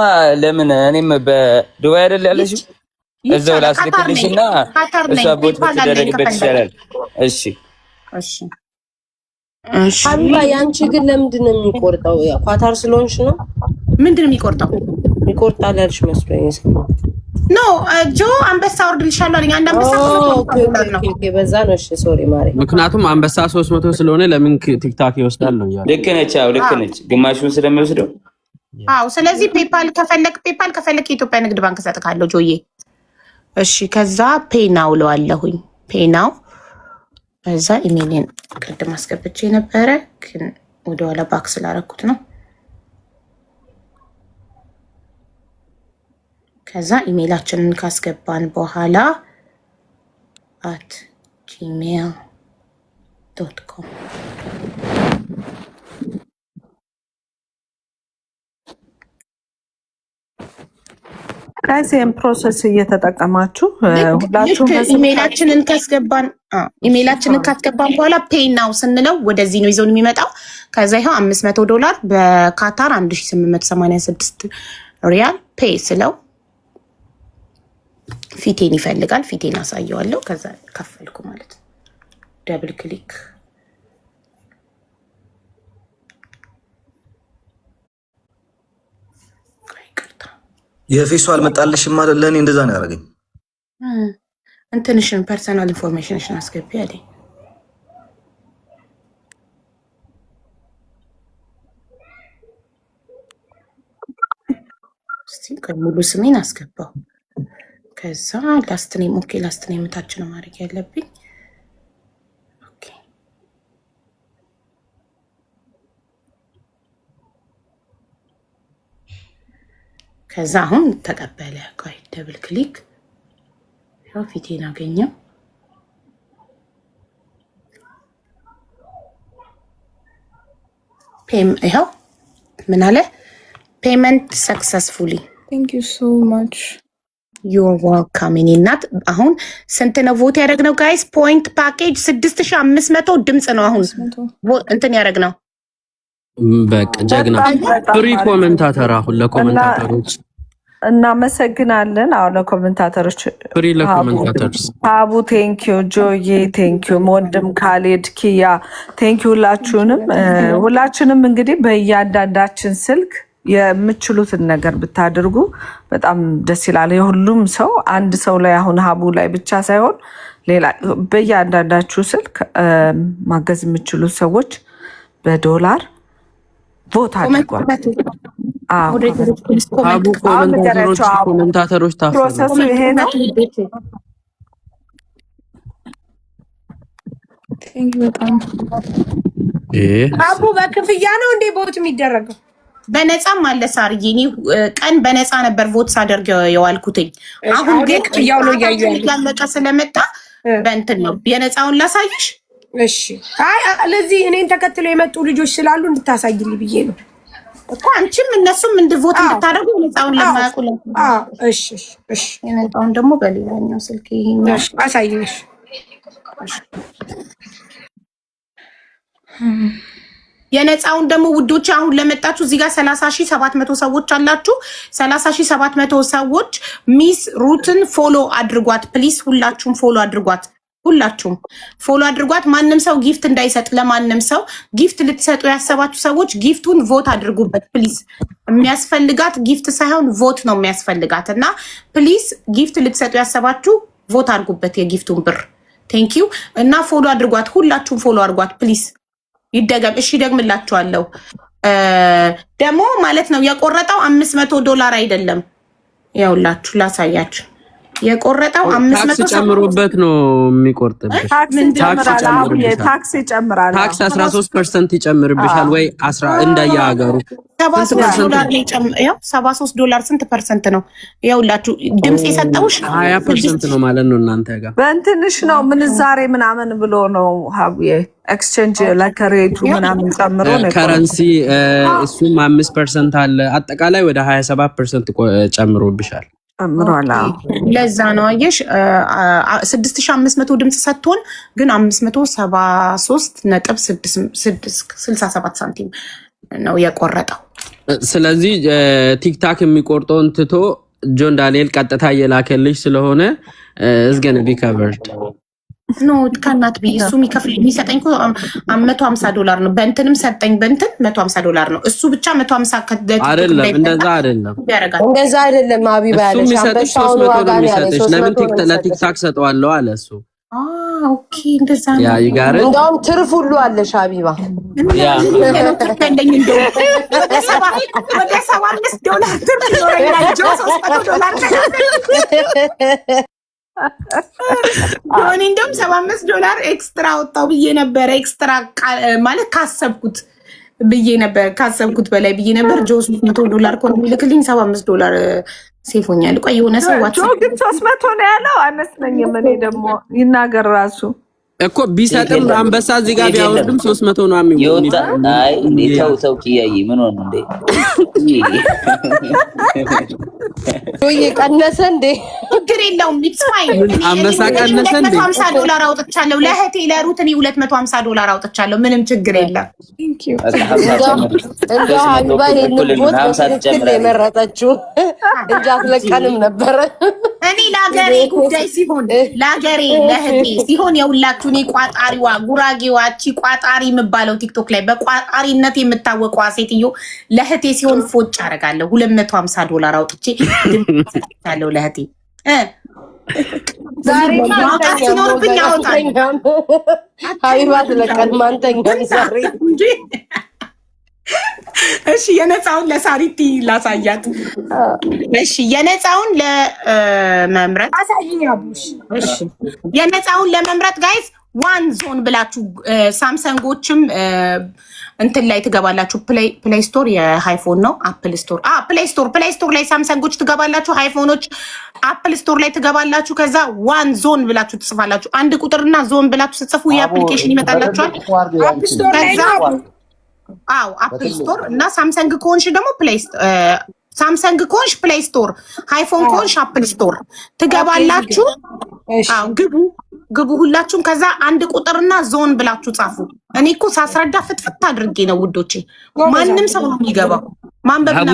ለምን እኔም በዱባይ አይደል ያለሽው እዛው ላስልክልሽና እሷ ቦት ብትደረግበት ይችላል። እሺ እሺ እሺ። ሀቢባ ያንቺ ግን ለምንድን ነው የሚቆርጠው? ኳታር ስለሆንሽ ነው? ምንድን ነው የሚቆርጠው? ይቆርጣል ያልሽ መስሎኝ ኖ ጆ አንበሳ ወርድልሻለሁ አለኝ። አንድ አንበሳ በዛ ነው። እሺ ሶሪ ማሪ። ምክንያቱም አንበሳ 300 ስለሆነ ለምን ቲክታክ ይወስዳል ነው ያለው። ልክ ነች። አዎ ልክ ነች። ግማሹን ስለሚወስደው አዎ። ስለዚህ ፔፓል ከፈለክ የኢትዮጵያ ንግድ ባንክ ሰጥካለሁ ጆዬ። እሺ ከዛ ፔናው ለዋለሁኝ ፔናው ከዛ ኢሜይልን ቅድም አስገብቼ ነበረ ግን ወደኋላ ባክ ስላደረኩት ነው። ከዛ ኢሜይላችንን ካስገባን በኋላ @gmail.com ከዚህም ፕሮሰስ እየተጠቀማችሁ ሁላችሁም ኢሜይላችንን ካስገባን በኋላ ፔይ ናው ስንለው ወደዚህ ነው ይዘውን የሚመጣው። ከዛ ይኸው $500 በካታር 1886 ሪያል ፔይ ስለው ፊቴን ይፈልጋል። ፊቴን አሳየዋለሁ። ከዛ ከፈልኩ ማለት ነው። ደብል ክሊክ የፌሱ አልመጣልሽም ማለት ለእኔ እንደዛ ነው ያደረገኝ። እንትንሽን ፐርሰናል ኢንፎርሜሽንሽን አስገቢ አለኝ። እስቲ ሙሉ ስሜን አስገባው። ከዛ ላስትኔም ኦኬ፣ ላስትኔም ታች ነው ማድረግ ያለብኝ። ኦኬ ከዛ አሁን ተቀበለ። ቆይ ደብል ክሊክ ያው ፊቴን አገኘው። ይኸው ምን አለ? ፔመንት ሰክሰስፉሊ ቴንክ ዩ ሶ ማች ዩር ዋልካም። እኔ እናት አሁን ስንት ነው ቮት ያደረግነው ጋይስ? ፖይንት ፓኬጅ 6500 ድምፅ ነው አሁን እንትን ያደረግነው። በቃ ጀግና ፍሪ ኮሜንታተር። አሁን ለኮሜንታተሮች እናመሰግናለን። አሁን ለኮሜንታተሮች ፍሪ ለኮሜንታተርስ አቡ ቴንኪዩ፣ ጆዬ ቴንኪዩ፣ ወንድም ካሌድ፣ ኪያ ቴንኪዩ። ሁላችንም እንግዲህ በእያንዳንዳችን ስልክ የምችሉትን ነገር ብታደርጉ በጣም ደስ ይላል። የሁሉም ሰው አንድ ሰው ላይ አሁን ሀቡ ላይ ብቻ ሳይሆን ሌላ በእያንዳንዳችሁ ስልክ ማገዝ የምችሉት ሰዎች በዶላር ቮት አድርጓል። ኮሜንታተሮች ፕሮሰሱ ይሄ ነው። አቡ በክፍያ ነው እንዴ ቦት የሚደረገው? በነፃም አለ ሳርዬ። እኔ ቀን በነፃ ነበር ቮት ሳደርግ የዋልኩትኝ። አሁን ግን ያው ነው ያለቀ ስለመጣ በእንትን ነው የነፃውን ላሳይሽ። እሺ አይ ለዚህ እኔን ተከትሎ የመጡ ልጆች ስላሉ እንድታሳይልኝ ብዬ ነው እኮ አንቺም እነሱም እንድቮት እንድታደርጉ የነፃውን ለማያውቁ እሺ እሺ። የነፃውን ደግሞ በሌላኛው ስልክ ይሄኛው አሳይሽ። የነፃውን ደግሞ ውዶች አሁን ለመጣችሁ እዚህ ጋር 30,700 ሰዎች አላችሁ። 30,700 ሰዎች ሚስ ሩትን ፎሎ አድርጓት ፕሊስ። ሁላችሁም ፎሎ አድርጓት። ሁላችሁም ፎሎ አድርጓት። ማንም ሰው ጊፍት እንዳይሰጥ ለማንም ሰው ጊፍት ልትሰጡ ያሰባችሁ ሰዎች ጊፍቱን ቮት አድርጉበት ፕሊዝ። የሚያስፈልጋት ጊፍት ሳይሆን ቮት ነው የሚያስፈልጋት እና ፕሊዝ ጊፍት ልትሰጡ ያሰባችሁ ቮት አድርጉበት የጊፍቱን ብር። ቴንኪዩ እና ፎሎ አድርጓት። ሁላችሁም ፎሎ አድርጓት ፕሊዝ። ይደገም። እሺ ደግምላችኋለሁ። ደግሞ ማለት ነው የቆረጠው $500 አይደለም። ያውላችሁ ላሳያችሁ። የቆረጠው 500 ጨምሮበት ነው የሚቆርጥብሽ። ታክስ ይጨምራል። ታክስ 13% ይጨምርብሻል ወይ 10 እንደየሀገሩ $73 ስንት ፐርሰንት ነው? ያውላችሁ ድምጽ የሰጠውሽ 20% ነው ማለት ነው። እናንተ ጋር በእንትንሽ ነው ምንዛሬ ምናምን ብሎ ነው ሀብዬ ኤክስቼንጅ ለከሬቱ ምናምን ጨምሮ ነው ከረንሲ እሱም 5% አለ። አጠቃላይ ወደ 27% ጨምሮብሻል። ለዛ ነው አየሽ 6500 ድምጽ ሰጥቶን ግን 573.67 ሳንቲም ነው የቆረጠው። ስለዚህ ቲክታክ የሚቆርጠውን ትቶ ጆን ዳንኤል ቀጥታ እየላከልሽ ስለሆነ is going to be covered። ኖ ካናት ቢ እሱ የሚሰጠኝ እኮ $150 ነው። በእንትንም ሰጠኝ በእንትን $150 ነው። እሱ ብቻ 150 አይደለም። እንደዛ አይደለም። እንደዛ አይደለም። ሀቢባ ያለሽ የሚሰጥሽ 300 ነው የሚሰጥሽ። ለምን ለቲክታክ ሰጠዋለሁ አለ እሱ። ኦኬ እንደዛ ነው። ያ ይጋር እንደውም ትርፍ ሁሉ አለሽ ሀቢባ። ያ ተከተለኝ እንደው ወደ $75 ትርፍ ይኖረኛል። ጆኒ እንደውም $75 ኤክስትራ ወጣው ብዬ ነበር። ኤክስትራ ማለት ካሰብኩት በላይ ብዬ ነበር። ጆ $300 ኮን ልክልኝ $75 ሴፎኛል። ቆይ የሆነ ሰው ጆ ግን 300 ነው ያለው አይመስለኝም። እኔ ደግሞ ይናገር ራሱ እኮ ቢሰጥም አንበሳ እዚህ ጋር ቢያወርድም 300 ነው የሚሆነው። አይ እንዴ ተው ኪያዬ ምን ሆነ እንዴ? ጆዬ ቀነሰ እንዴ? ችግር የለውም። ኢትስ ፋይን። አንበሳ ቀነሰ እንዴ? $250 አውጥቻለሁ ለእህቴ ለሩት። እኔ $250 አውጥቻለሁ። ምንም ችግር የለም። ቴንክ ዩ። እንደው ሀቢባ ይሄንን ቦት በትክክል የመረጠችው እንጂ አትለቀንም ነበረ። እኔ ለሀገሬ ጉዳይ ሲሆን ለሀገሬ ለእህቴ ሲሆን የሁላችሁ እኔ ቋጣሪዋ ጉራጌዋ እቺ ቋጣሪ የምባለው ቲክቶክ ላይ በቋጣሪነት የምታወቀዋ ሴትዮ ለእህቴ ሲሆን ፎጭ አደርጋለሁ። $250 አውጥቼ ድምጽ ለእህቴ ዛሬ ማውጣት ሲኖርብኝ አወጣለሁ። ሀቢባ ትለቀን ማንተኛም ዛሬ። እሺ የነፃውን ለሳሪቲ ላሳያት። እሺ የነፃውን ለመምረጥ አሳይኛቡሽ። እሺ የነፃውን ለመምረጥ ጋይስ ዋን ዞን ብላችሁ ሳምሰንጎችም እንትን ላይ ትገባላችሁ። ፕሌይ ስቶር የአይፎን ነው። አፕል ስቶር ፕሌይ ስቶር ላይ ሳምሰንጎች ትገባላችሁ። አይፎኖች አፕል ስቶር ላይ ትገባላችሁ። ከዛ ዋን ዞን ብላችሁ ትጽፋላችሁ። አንድ ቁጥርና ዞን ብላችሁ ስትጽፉ የአፕሊኬሽን ይመጣላችኋል። አፕል ስቶር እና ሳምሰንግ ከሆንሽ ደግሞ ሳምሰንግ ከሆንሽ ፕሌይ ስቶር፣ አይፎን ከሆንሽ አፕል ስቶር ትገባላችሁ። ግቡ ሁላችሁም። ከዛ አንድ ቁጥርና ዞን ብላችሁ ጻፉ። እኔ እኮ ሳስረዳ ፍትፍት አድርጌ ነው ውዶቼ። ማንም ሰው ነው የሚገባው። ማንበብና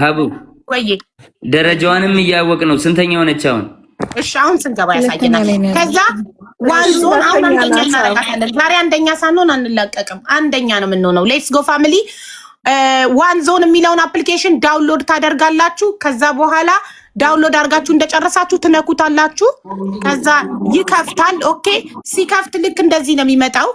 ሀቡ ወይ ደረጃዋንም እያወቅ ነው። ስንተኛ ሆነች አሁን? እሺ አሁን ስንገባ ያሳየናል። ከዛ ዋን ዞን አሁን አንደኛ እናደርጋታለን። ዛሬ አንደኛ ሳንሆን አንላቀቅም። አንደኛ ነው የምንሆነው። ሌትስ ጎ ፋሚሊ። ዋን ዞን የሚለውን አፕሊኬሽን ዳውንሎድ ታደርጋላችሁ። ከዛ በኋላ ዳውንሎድ አድርጋችሁ እንደጨረሳችሁ ትነኩታላችሁ። ከዛ ይከፍታል። ኦኬ ሲከፍት ልክ እንደዚህ ነው የሚመጣው።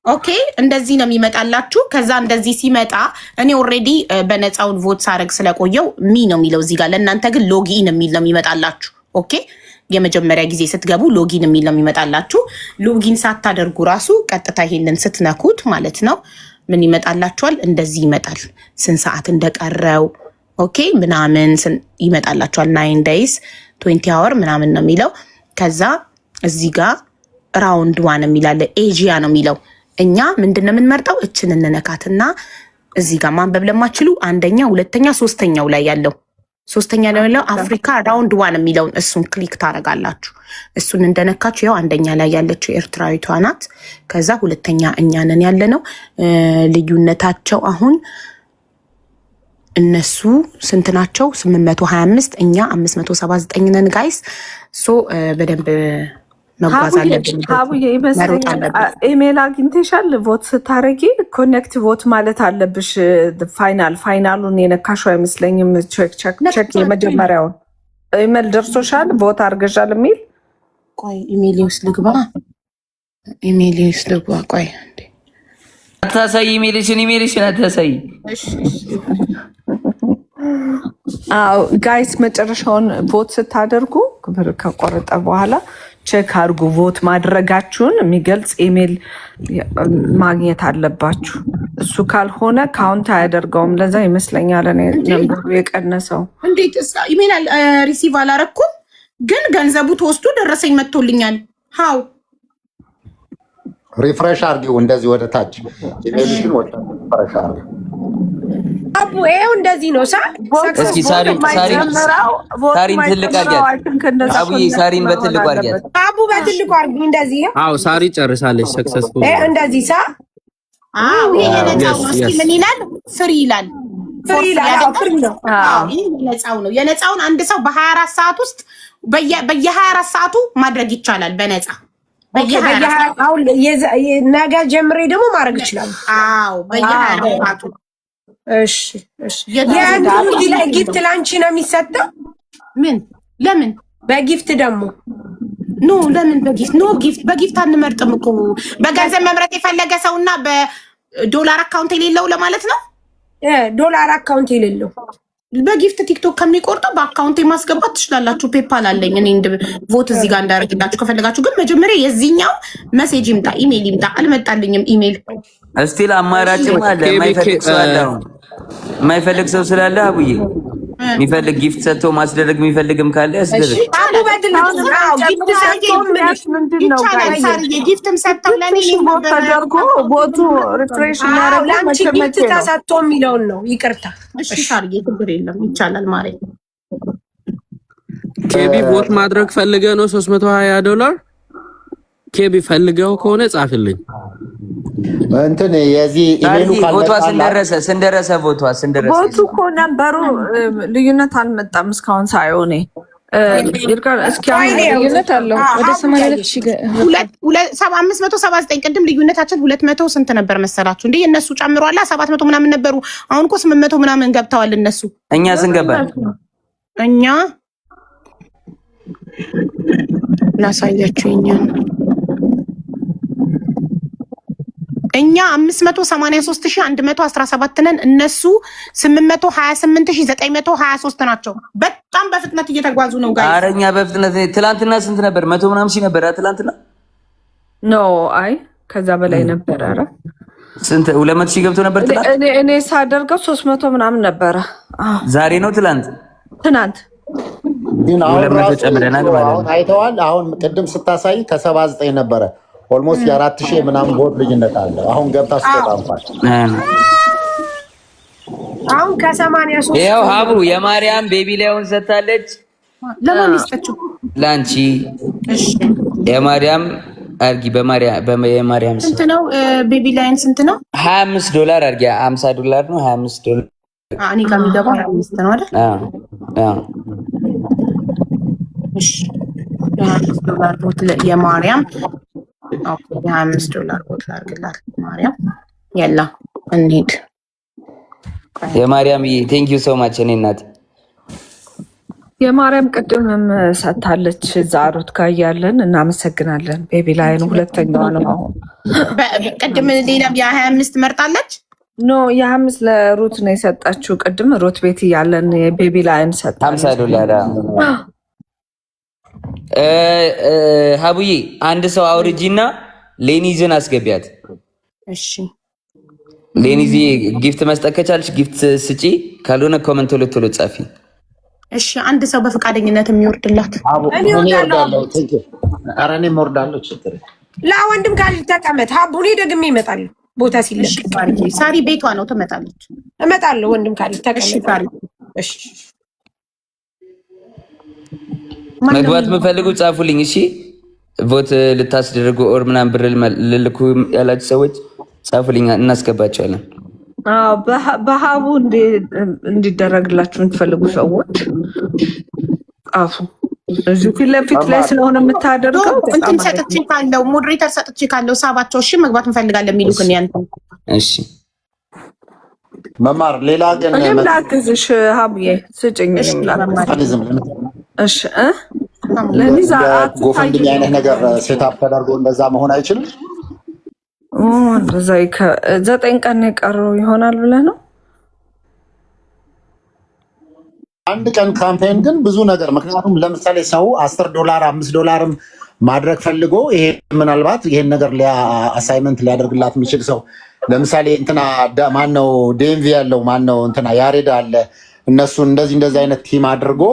ኦኬ እንደዚህ ነው የሚመጣላችሁ። ከዛ እንደዚህ ሲመጣ እኔ ኦልሬዲ በነፃውን ቮት ሳረግ ስለቆየው ሚ ነው የሚለው እዚህ ጋር። ለእናንተ ግን ሎጊን የሚል ነው የሚመጣላችሁ። ኦኬ የመጀመሪያ ጊዜ ስትገቡ ሎጊን የሚል ነው የሚመጣላችሁ። ሎጊን ሳታደርጉ ራሱ ቀጥታ ይሄንን ስትነኩት ማለት ነው ምን ይመጣላችኋል? እንደዚህ ይመጣል። ስንት ሰዓት እንደቀረው ኦኬ ምናምን ይመጣላችኋል። 9 days 20 hour ምናምን ነው የሚለው። ከዛ እዚህ ጋር ራውንድ 1 የሚላለ ኤዥያ ነው የሚለው። እኛ ምንድን ነው የምንመርጠው? እችን እንነካትና እዚህ ጋር ማንበብ ለማችሉ አንደኛ፣ ሁለተኛ፣ ሶስተኛው ላይ ያለው ሶስተኛ ላይ ያለው አፍሪካ ራውንድ 1 የሚለውን እሱን ክሊክ ታደርጋላችሁ። እሱን እንደነካችሁ ያው አንደኛ ላይ ያለችው ኤርትራዊቷ ናት። ከዛ ሁለተኛ እኛ ነን ያለ ነው። ልዩነታቸው አሁን እነሱ ስንት ናቸው? 825 እኛ 579 ነን ጋይስ። ሶ በደንብ መጓዝ አለብን። ሀቡዬ ይመስለኛል ኢሜል አግኝተሻል። ቮት ስታረጊ ኮኔክት ቮት ማለት አለብሽ። ፋይናሉን የነካሽው አይመስለኝም። ቼክ የመጀመሪያውን ኢሜል ደርሶሻል፣ ቮት አርገሻል የሚል ቆይ ኢሜል ውስጥ ልግባ። ቆይ አታሳይ፣ ኢሜልሽን አታሳይ። ጋይስ መጨረሻውን ቮት ስታደርጉ ብር ከቆረጠ በኋላ ቼክ አድርጉ። ቮት ማድረጋችሁን የሚገልጽ ኢሜል ማግኘት አለባችሁ። እሱ ካልሆነ ካውንት አያደርገውም። ለዛ ይመስለኛል እኔ ነምበሩ የቀነሰው። እንዴት ኢሜል ሪሲቭ አላረኩም፣ ግን ገንዘቡ ተወስዶ ደረሰኝ መጥቶልኛል። ሃው ሪፍሬሽ አድርጊው፣ እንደዚህ ወደ ታች ኢሜልሽን ወደ ሪፍሬሽ አድርጊው። አቡ ይኸው እንደዚህ ነው። እስኪ ሳሪን ትልቅ አድርጊያት። አቡዬ ሳሪን በትልቁ አድርጊያት። አቡ በትልቁ አድርጊ። እንደዚህ አዎ፣ ሳሪ ጨርሳለች። ሰክሰስፉል እንደዚህ ይሄ የነፃው ነው። እስኪ ምን ይላል? ፍሪ ይላል። ፍሪ ነው። ይሄ የነፃው ነው። የነፃውን አንድ ሰው በ24 ሰዓት ውስጥ በየ24 ሰዓቱ ማድረግ ይቻላል በነፃ። ነገ ጀምሬ ደግሞ ማድረግ ይችላል። አዎ በየ24 ሰዓቱ። እሺ ጊፍት ላንቺ ነው የሚሰጠው። ምን ለምን በጊፍት ደግሞ ለምን በጊፍት አንመርጥም እኮ። በገንዘብ መምረጥ የፈለገ ሰውና በዶላር አካውንት የሌለው ለማለት ነው። ዶላር አካውንት የሌለው በጊፍት ቲክቶክ ከሚቆርጠው በአካውንት ማስገባት ትችላላችሁ። ፔፓል አለኝ እኔ ቮት እዚህ ጋር እንዳደርግላችሁ ከፈለጋችሁ። ግን መጀመሪያ የዚህኛው ሜሴጅ ይምጣ፣ ኢሜል ይምጣ። አልመጣልኝም ኢሜል። እስቲል አማራጭም አለ። የማይፈልግ ሰው ስላለ አቡዬ የሚፈልግ ጊፍት ሰጥቶ ማስደረግ የሚፈልግም ካለ ያስደርግ። ጊፍትም ሰጥተው ተደርጎ ቦቱ ሪፍሬሽ ጊፍት ተሰጥቶ የሚለውን ነው። ይቅርታ ሳርዬ፣ ችግር የለም ይቻላል ማለት ነው። ኬቢ ቦት ማድረግ ፈልገ ነው $320 ኬቢ ፈልገው ከሆነ ጻፍልኝ። እንትን የዚህ ኢሜሉ ስንደረሰ ቦቱ እኮ ነበሩ። ልዩነት አልመጣም እስካሁን ሳይሆን እስኪ ልዩነት አለው። ወደ 579 ቅድም ልዩነታችን 200 ስንት ነበር መሰላችሁ እንዴ? እነሱ ጨምሯላ 700 ምናምን ነበሩ። አሁን እኮ 800 ምናምን ገብተዋል እነሱ። እኛ ስንገባል እኛ ላሳያችሁ እኛ 583,117 ነን። እነሱ 828,923 ናቸው። በጣም በፍጥነት እየተጓዙ ነው ጋር። ኧረ እኛ በፍጥነት ትላንትና ስንት ነበር? 100 ምናምን ሺህ ነበር ትላንትና። አይ ከዛ በላይ ነበር። ኧረ ስንት 200 ሺህ ገብቶ ነበር ትላንት። እኔ ሳደርገው 300 ምናምን ነበረ። ዛሬ ነው ትላንት ግን አሁን አይተዋል። አሁን ቅድም ስታሳይ ከ79 ነበረ። ኦልሞስት የ4,000 ምናምን ቦት ልዩነት አለ። አሁን ገብታ ስትወጣ እንኳን አሁን ከ83 ይኸው ሀቡ የማርያም ቤቢ ላይውን ሰጥታለች። ለማን ይስጠችው? ላንቺ የማርያም አርጊ። የማርያም ስንት ነው ቤቢ ላይን? ስንት ነው? $25 አርጊ። $50 ነው። $25 እኔ ጋር የሚገባው 25 ነው አይደል? እሺ $25 ቦት የማርያም $25 ቦት ላድርግላት። ማርያም የላ እንሂድ። የማርያም ቴንክ ዩ ሶ ማች። እኔ እናት የማርያም ቅድምም ሰጥታለች። እዛ ሩት ጋር እያለን እናመሰግናለን። ቤቢ ላይን ሁለተኛዋ ነው። አሁን ቅድም ሌላም የ25 መርጣለች። የ25 ለሩት ነው የሰጣችው። ቅድም ሩት ቤት እያለን የቤቢ ላይን ሰጥታለች $50። ሀቡዬ አንድ ሰው አውርጂና ሌኒዝን አስገቢያት። እሺ ሌኒዚ ጊፍት መስጠት ከቻልሽ ጊፍት ስጪ፣ ካልሆነ ኮመንት ቶሎ ጻፊ። እሺ አንድ ሰው በፈቃደኝነት የሚወርድላት እኔ እወርዳለሁ። ችግር ለወንድም ካል ተቀመጥ። ሀቡኔ ደግሜ ይመጣሉ ቦታ ሲለሽ። ሳሪ ቤቷ ነው ትመጣለች። እመጣለሁ ወንድም ካል ተቀመጥ። እሺ መግባት የምፈልጉ ጻፉልኝ። እሺ ቮት ልታስደርጉ ኦር ምናምን ብር ልልኩ ያላችሁ ሰዎች ጻፉልኝ፣ እናስገባቸዋለን። በሀቡ እንዲደረግላችሁ የምትፈልጉ ሰዎች ጻፉ። እዚሁ ፊት ለፊት ላይ ስለሆነ የምታደርገው እንትን ሰጥቼ ካለው ሞዴሬተር ሰጥቼ ካለው ሳባቸው እሺ መግባት እንፈልጋለን የሚሉት ነው ያንተ። እሺ መማር ሌላ ግን እኔም ላግዝሽ ሀብዬ ስጭኝ። እሺ ለሊዛ ጎፈንድሚ አይነት ነገር ሴታፕ ተደርጎ እንደዛ መሆን አይችልም። እንደዛ 9 ቀን የቀረው ይሆናል ብለህ ነው? አንድ ቀን ካምፔን ግን ብዙ ነገር ምክንያቱም ለምሳሌ ሰው $10 $5 ማድረግ ፈልጎ ይሄ ምናልባት ይሄን ነገር አሳይመንት ሊያደርግላት የሚችል ሰው ለምሳሌ እንትና ማነው ዴንቪ ያለው ማነው እንትና ያሬድ አለ እነሱ እንደዚህ አይነት ቲም አድርጎ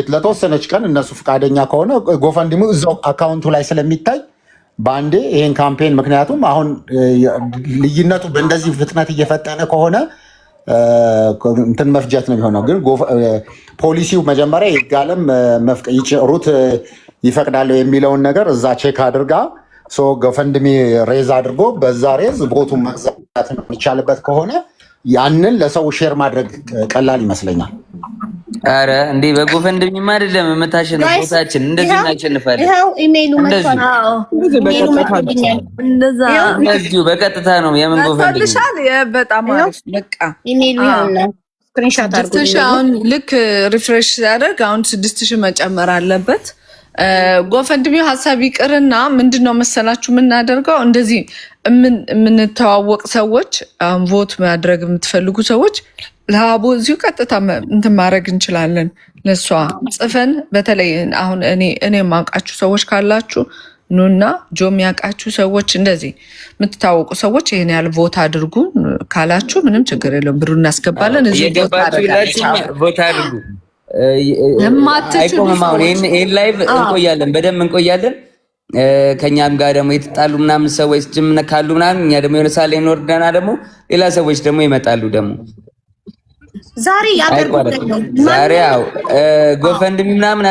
ለተወሰነች ቀን እነሱ ፈቃደኛ ከሆነ ጎፈንድሙ እዛው አካውንቱ ላይ ስለሚታይ በአንዴ ይሄን ካምፔን ምክንያቱም አሁን ልዩነቱ በእንደዚህ ፍጥነት እየፈጠነ ከሆነ እንትን መፍጀት ነው የሚሆነው። ግን ፖሊሲው መጀመሪያ ይጋለም ሩት ይፈቅዳል የሚለውን ነገር እዛ ቼክ አድርጋ ጎፈንድሚ ሬዝ አድርጎ በዛ ሬዝ ቦቱን መግዛት የሚቻልበት ከሆነ ያንን ለሰው ሼር ማድረግ ቀላል ይመስለኛል። አረ እንዴ በጎፈንድሚማ አይደለም የምታሸንፍ ቦታችን እንደዚህ እናሸንፋለን። ይሄው ኢሜይሉ መጥቷል። እንደዛ እንደዚሁ በቀጥታ ነው የምን ጎፈንድሚ በጣም አሪፍ በቃ ኢሜይሉ ይሄውና ስክሪንሾት አድርጉ። አሁን ልክ ሪፍሬሽ ሲያደርግ አሁን 6000 መጨመር አለበት። ጎፈንድሚው ሀሳብ ይቅርና ምንድነው መሰላችሁ የምናደርገው እንደዚህ የምንተዋወቅ ሰዎች ቮት ማድረግ የምትፈልጉ ሰዎች ለሀቦ እዚሁ ቀጥታ እንትን ማድረግ እንችላለን። ለሷ ጽፈን በተለይ አሁን እኔ የማውቃችሁ ሰዎች ካላችሁ ኑና ጆም ያውቃችሁ ሰዎች እንደዚህ የምትታወቁ ሰዎች ይሄን ያህል ቮት አድርጉ ካላችሁ ምንም ችግር የለውም። ብሩ እናስገባለን። እዚህ ቮት አድርጉ። አይቆምም። አሁን ይሄን ላይቭ እንቆያለን፣ በደንብ እንቆያለን። ከኛም ጋር ደግሞ የተጣሉ ምናምን ሰዎች ጅምነ ካሉ ምናምን እኛ ደግሞ የሆነ ሳለ እንወርደና ደግሞ ሌላ ሰዎች ደግሞ ይመጣሉ። ደግሞ ዛሬ ያገር ጉዳይ ነው። ዛሬ ያው ጎፈንድሚ ምናምን